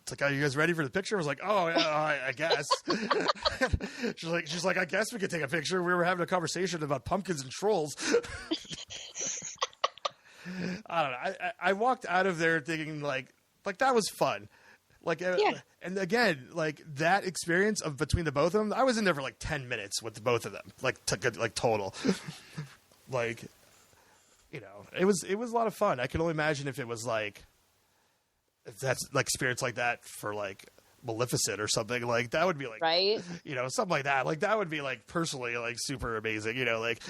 it's like, are you guys ready for the picture? I was like, oh, yeah, I guess. she's like, I guess we could take a picture. We were having a conversation about pumpkins and trolls. I don't know. I walked out of there thinking like that was fun. Like, and again, like that experience of between the both of them, I was in there for like 10 minutes with the both of them, like total. Like, you know, it was a lot of fun. I can only imagine if it was like. If that's like experience like that for like Maleficent or something, like that would be like,
right,
you know, something like that. Like that would be like personally like super amazing, you know, like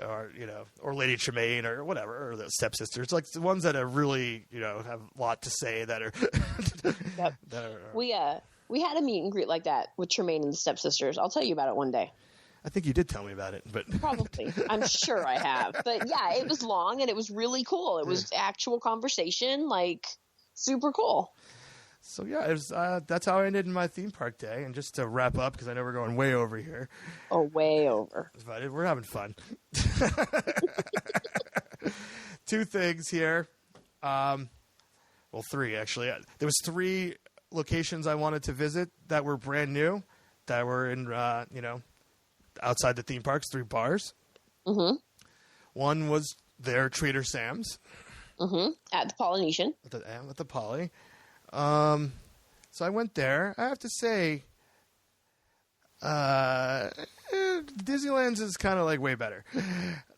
or you know, or Lady Tremaine or whatever, or the stepsisters, like the ones that are really, you know, have a lot to say that are.
Yep. We had a meet and greet like that with Tremaine and the stepsisters. I'll tell you about it one day.
I think you did tell me about it, but
Probably. I'm sure I have. But yeah, it was long and it was really cool. It was actual conversation, like super cool.
So yeah, it was, that's how I ended my theme park day. And just to wrap up, because I know we're going way over here.
Oh, way over.
But we're having fun. Two things here. Well, three actually. There was 3 locations I wanted to visit that were brand new, that were in outside the theme parks. 3 bars.
Mm-hmm.
One was their Trader Sam's.
Mm-hmm. At the Polynesian.
At the Poly. So I went there. I have to say, Disneyland's is kind of like way better.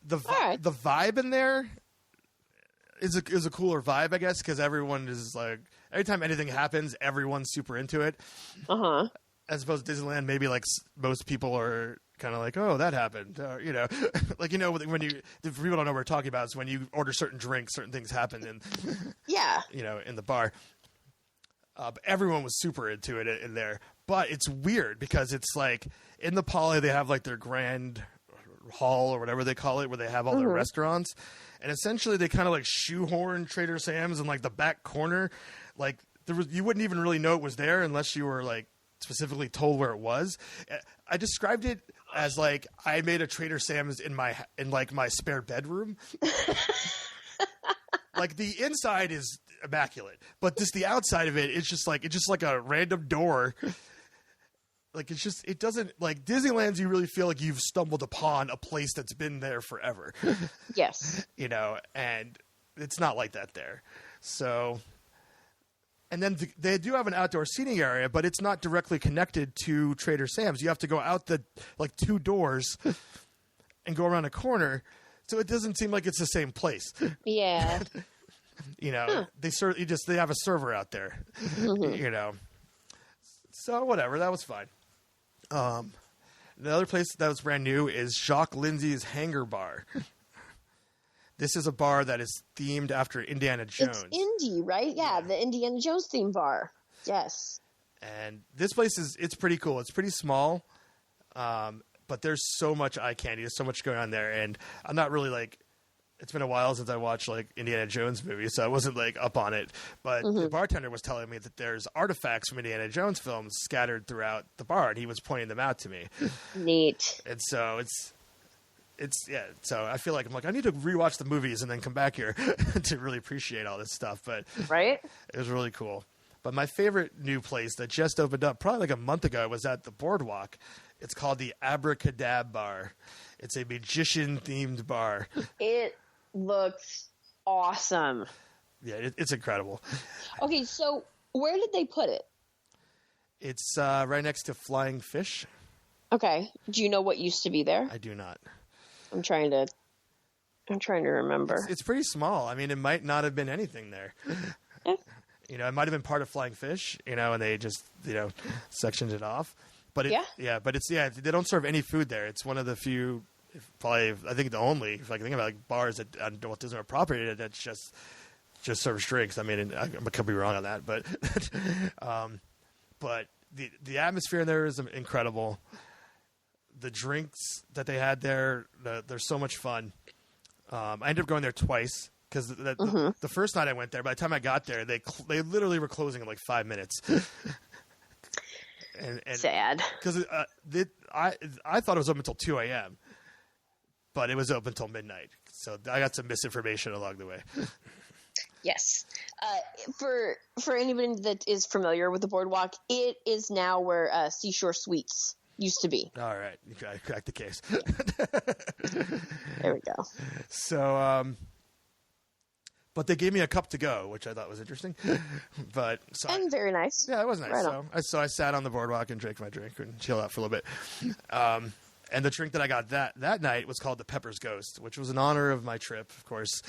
The vibe in there is a cooler vibe, I guess, because everyone is like, every time anything happens, everyone's super into it.
Uh-huh.
As opposed to Disneyland, maybe like most people are kind of like, oh, that happened. Like, when you, if people don't know what we're talking about, it's when you order certain drinks, certain things happen in,
yeah,
in the bar. But everyone was super into it in there. But it's weird because it's like in the Poly, they have like their grand hall or whatever they call it, where they have all their restaurants. And essentially they kind of like shoehorn Trader Sam's in like the back corner. Like you wouldn't even really know it was there unless you were like specifically told where it was. I described it as like I made a Trader Sam's in my spare bedroom. Like the inside is immaculate, but just the outside of it's just like a random door. Like it doesn't, like Disneyland's, you really feel like you've stumbled upon a place that's been there forever.
Yes.
And it's not like that there. So, and then they do have an outdoor seating area, but it's not directly connected to Trader Sam's. You have to go out the 2 doors and go around a corner. So it doesn't seem like it's the same place.
Yeah.
They have a server out there. Mm-hmm. So whatever, that was fine. The other place that was brand new is Jacques Lindsay's Hangar Bar. This is a bar that is themed after Indiana Jones.
It's Indy, right? Yeah, the Indiana Jones theme bar. Yes.
And this place it's pretty cool. It's pretty small, but there's so much eye candy. There's so much going on there, and I'm not really like. It's been a while since I watched like Indiana Jones movies, so I wasn't like up on it. But the bartender was telling me that there's artifacts from Indiana Jones films scattered throughout the bar, and he was pointing them out to me.
Neat.
And so yeah. So I feel like I need to rewatch the movies and then come back here to really appreciate all this stuff. But
right,
it was really cool. But my favorite new place that just opened up probably like a month ago was at the Boardwalk. It's called the Abracadab Bar. It's a magician-themed bar.
It looks awesome.
Yeah, it's incredible.
Okay, so where did they put it?
It's right next to Flying Fish.
Okay. Do you know what used to be there?
I do not.
I'm trying to remember.
It's pretty small. I mean, it might not have been anything there.
Yeah.
It might have been part of Flying Fish, and they just, sectioned it off. But they don't serve any food there. It's one of the few, probably, I think the only, if I can think about bars on Walt Disney World property that just serves drinks. I mean, I could be wrong on that, but but the atmosphere in there is incredible. The drinks that they had there, they're so much fun. I ended up going there twice because the first night I went there, by the time I got there, they literally were closing in like 5 minutes. And
sad,
because I thought it was open until 2 a.m., but it was open until midnight. So I got some misinformation along the way.
Yes, for anybody that is familiar with the Boardwalk, it is now where Seashore Suites used to be.
All right, you cracked the case.
There we go.
So, but they gave me a cup to go, which I thought was interesting. And
very nice.
Yeah, it was nice.
Right
so I sat on the boardwalk and drank my drink and chilled out for a little bit. And the drink that I got that night was called the Pepper's Ghost, which was in honor of my trip, of course.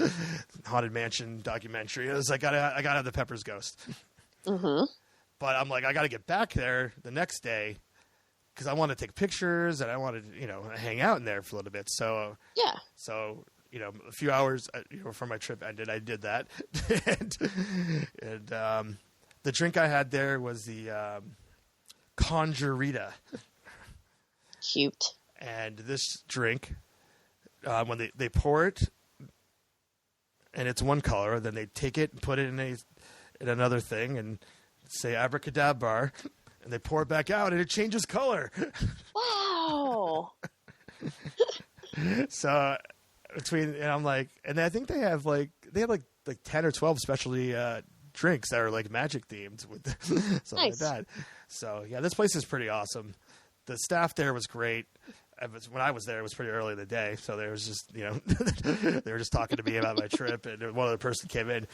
Haunted Mansion documentary. It was like I gotta have the Pepper's Ghost. Mm-hmm. But I'm like, I gotta get back there the next day because I want to take pictures and I wanted hang out in there for a little bit. So
yeah.
So a few hours before my trip ended, I did that. and the drink I had there was the Conjurita.
Cute.
And this drink, when they pour it, and it's one color, then they take it and put it in another thing and say abracadabra, and they pour it back out, and it changes color.
Wow.
So and I'm like, and I think they have like 10 or 12 specialty drinks that are like magic themed with something like that. So yeah, this place is pretty awesome. The staff there was great. When I was there, it was pretty early in the day, so there was just they were just talking to me about my trip, and one other person came in.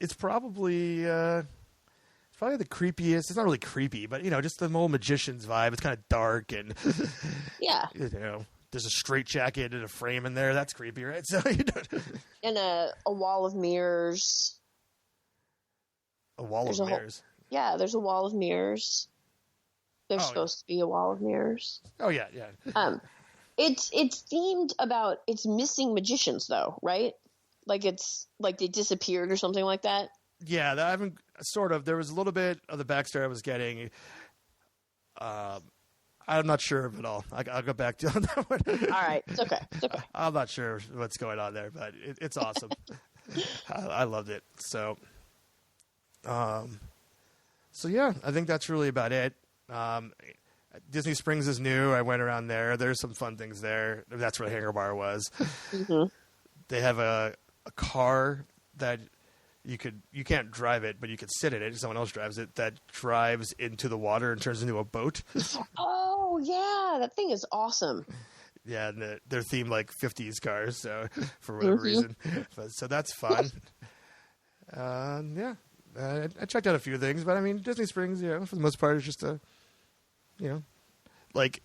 It's probably the creepiest. It's not really creepy, but just the whole magician's vibe. It's kind of dark and
yeah,
there's a straitjacket and a frame in there. That's creepy, right? So
and a wall of mirrors.
A wall of mirrors.
Yeah, there's a wall of mirrors. There's supposed to be a wall of mirrors.
Oh yeah.
It's themed about it's missing magicians though, right? Like it's like they disappeared or something like that.
Yeah, I haven't sort of. There was a little bit of the backstory I was getting. I'm not sure of it all. I'll go back to that one.
All right, it's okay.
I'm not sure what's going on there, but it's awesome. I loved it. So yeah, I think that's really about it. Disney Springs is new. I went around there. There's some fun things there. That's where the Hangar Bar was. Mm-hmm. They have a car that you can't drive it, but you could sit in it. Someone else drives it. That drives into the water and turns into a boat.
Oh yeah, that thing is awesome.
Yeah, and they're themed like 50s cars, so for whatever reason. So that's fun. Yeah. I checked out a few things, but I mean, Disney Springs, for the most part, is just like,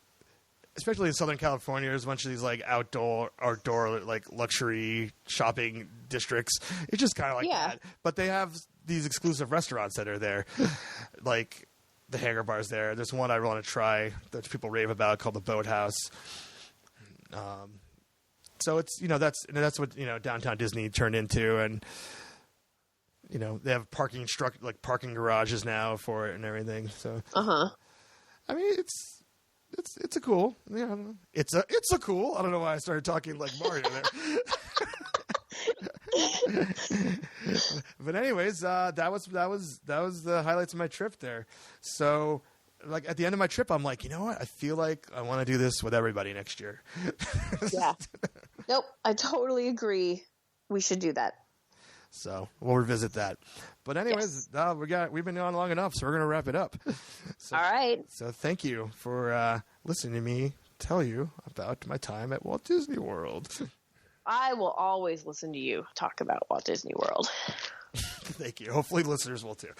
especially in Southern California, there's a bunch of these like outdoor like luxury shopping districts. It's just kind of like that. But they have these exclusive restaurants that are there, like the Hangar Bar's there. There's one I want to try that people rave about called the Boathouse. So it's that's what downtown Disney turned into, and they have parking garages now for it and everything. So I mean, it's a cool. Yeah, I don't know. It's a cool. I don't know why I started talking like Mario there. But anyways, that was the highlights of my trip there. So, like at the end of my trip, I'm like, you know what? I feel like I want to do this with everybody next year.
Yeah. Nope. I totally agree. We should do that.
So we'll revisit that. But anyways, we've been on long enough, so we're gonna wrap it up. So,
all right.
So thank you for listening to me tell you about my time at Walt Disney World.
I will always listen to you talk about Walt Disney World.
Thank you. Hopefully listeners will too.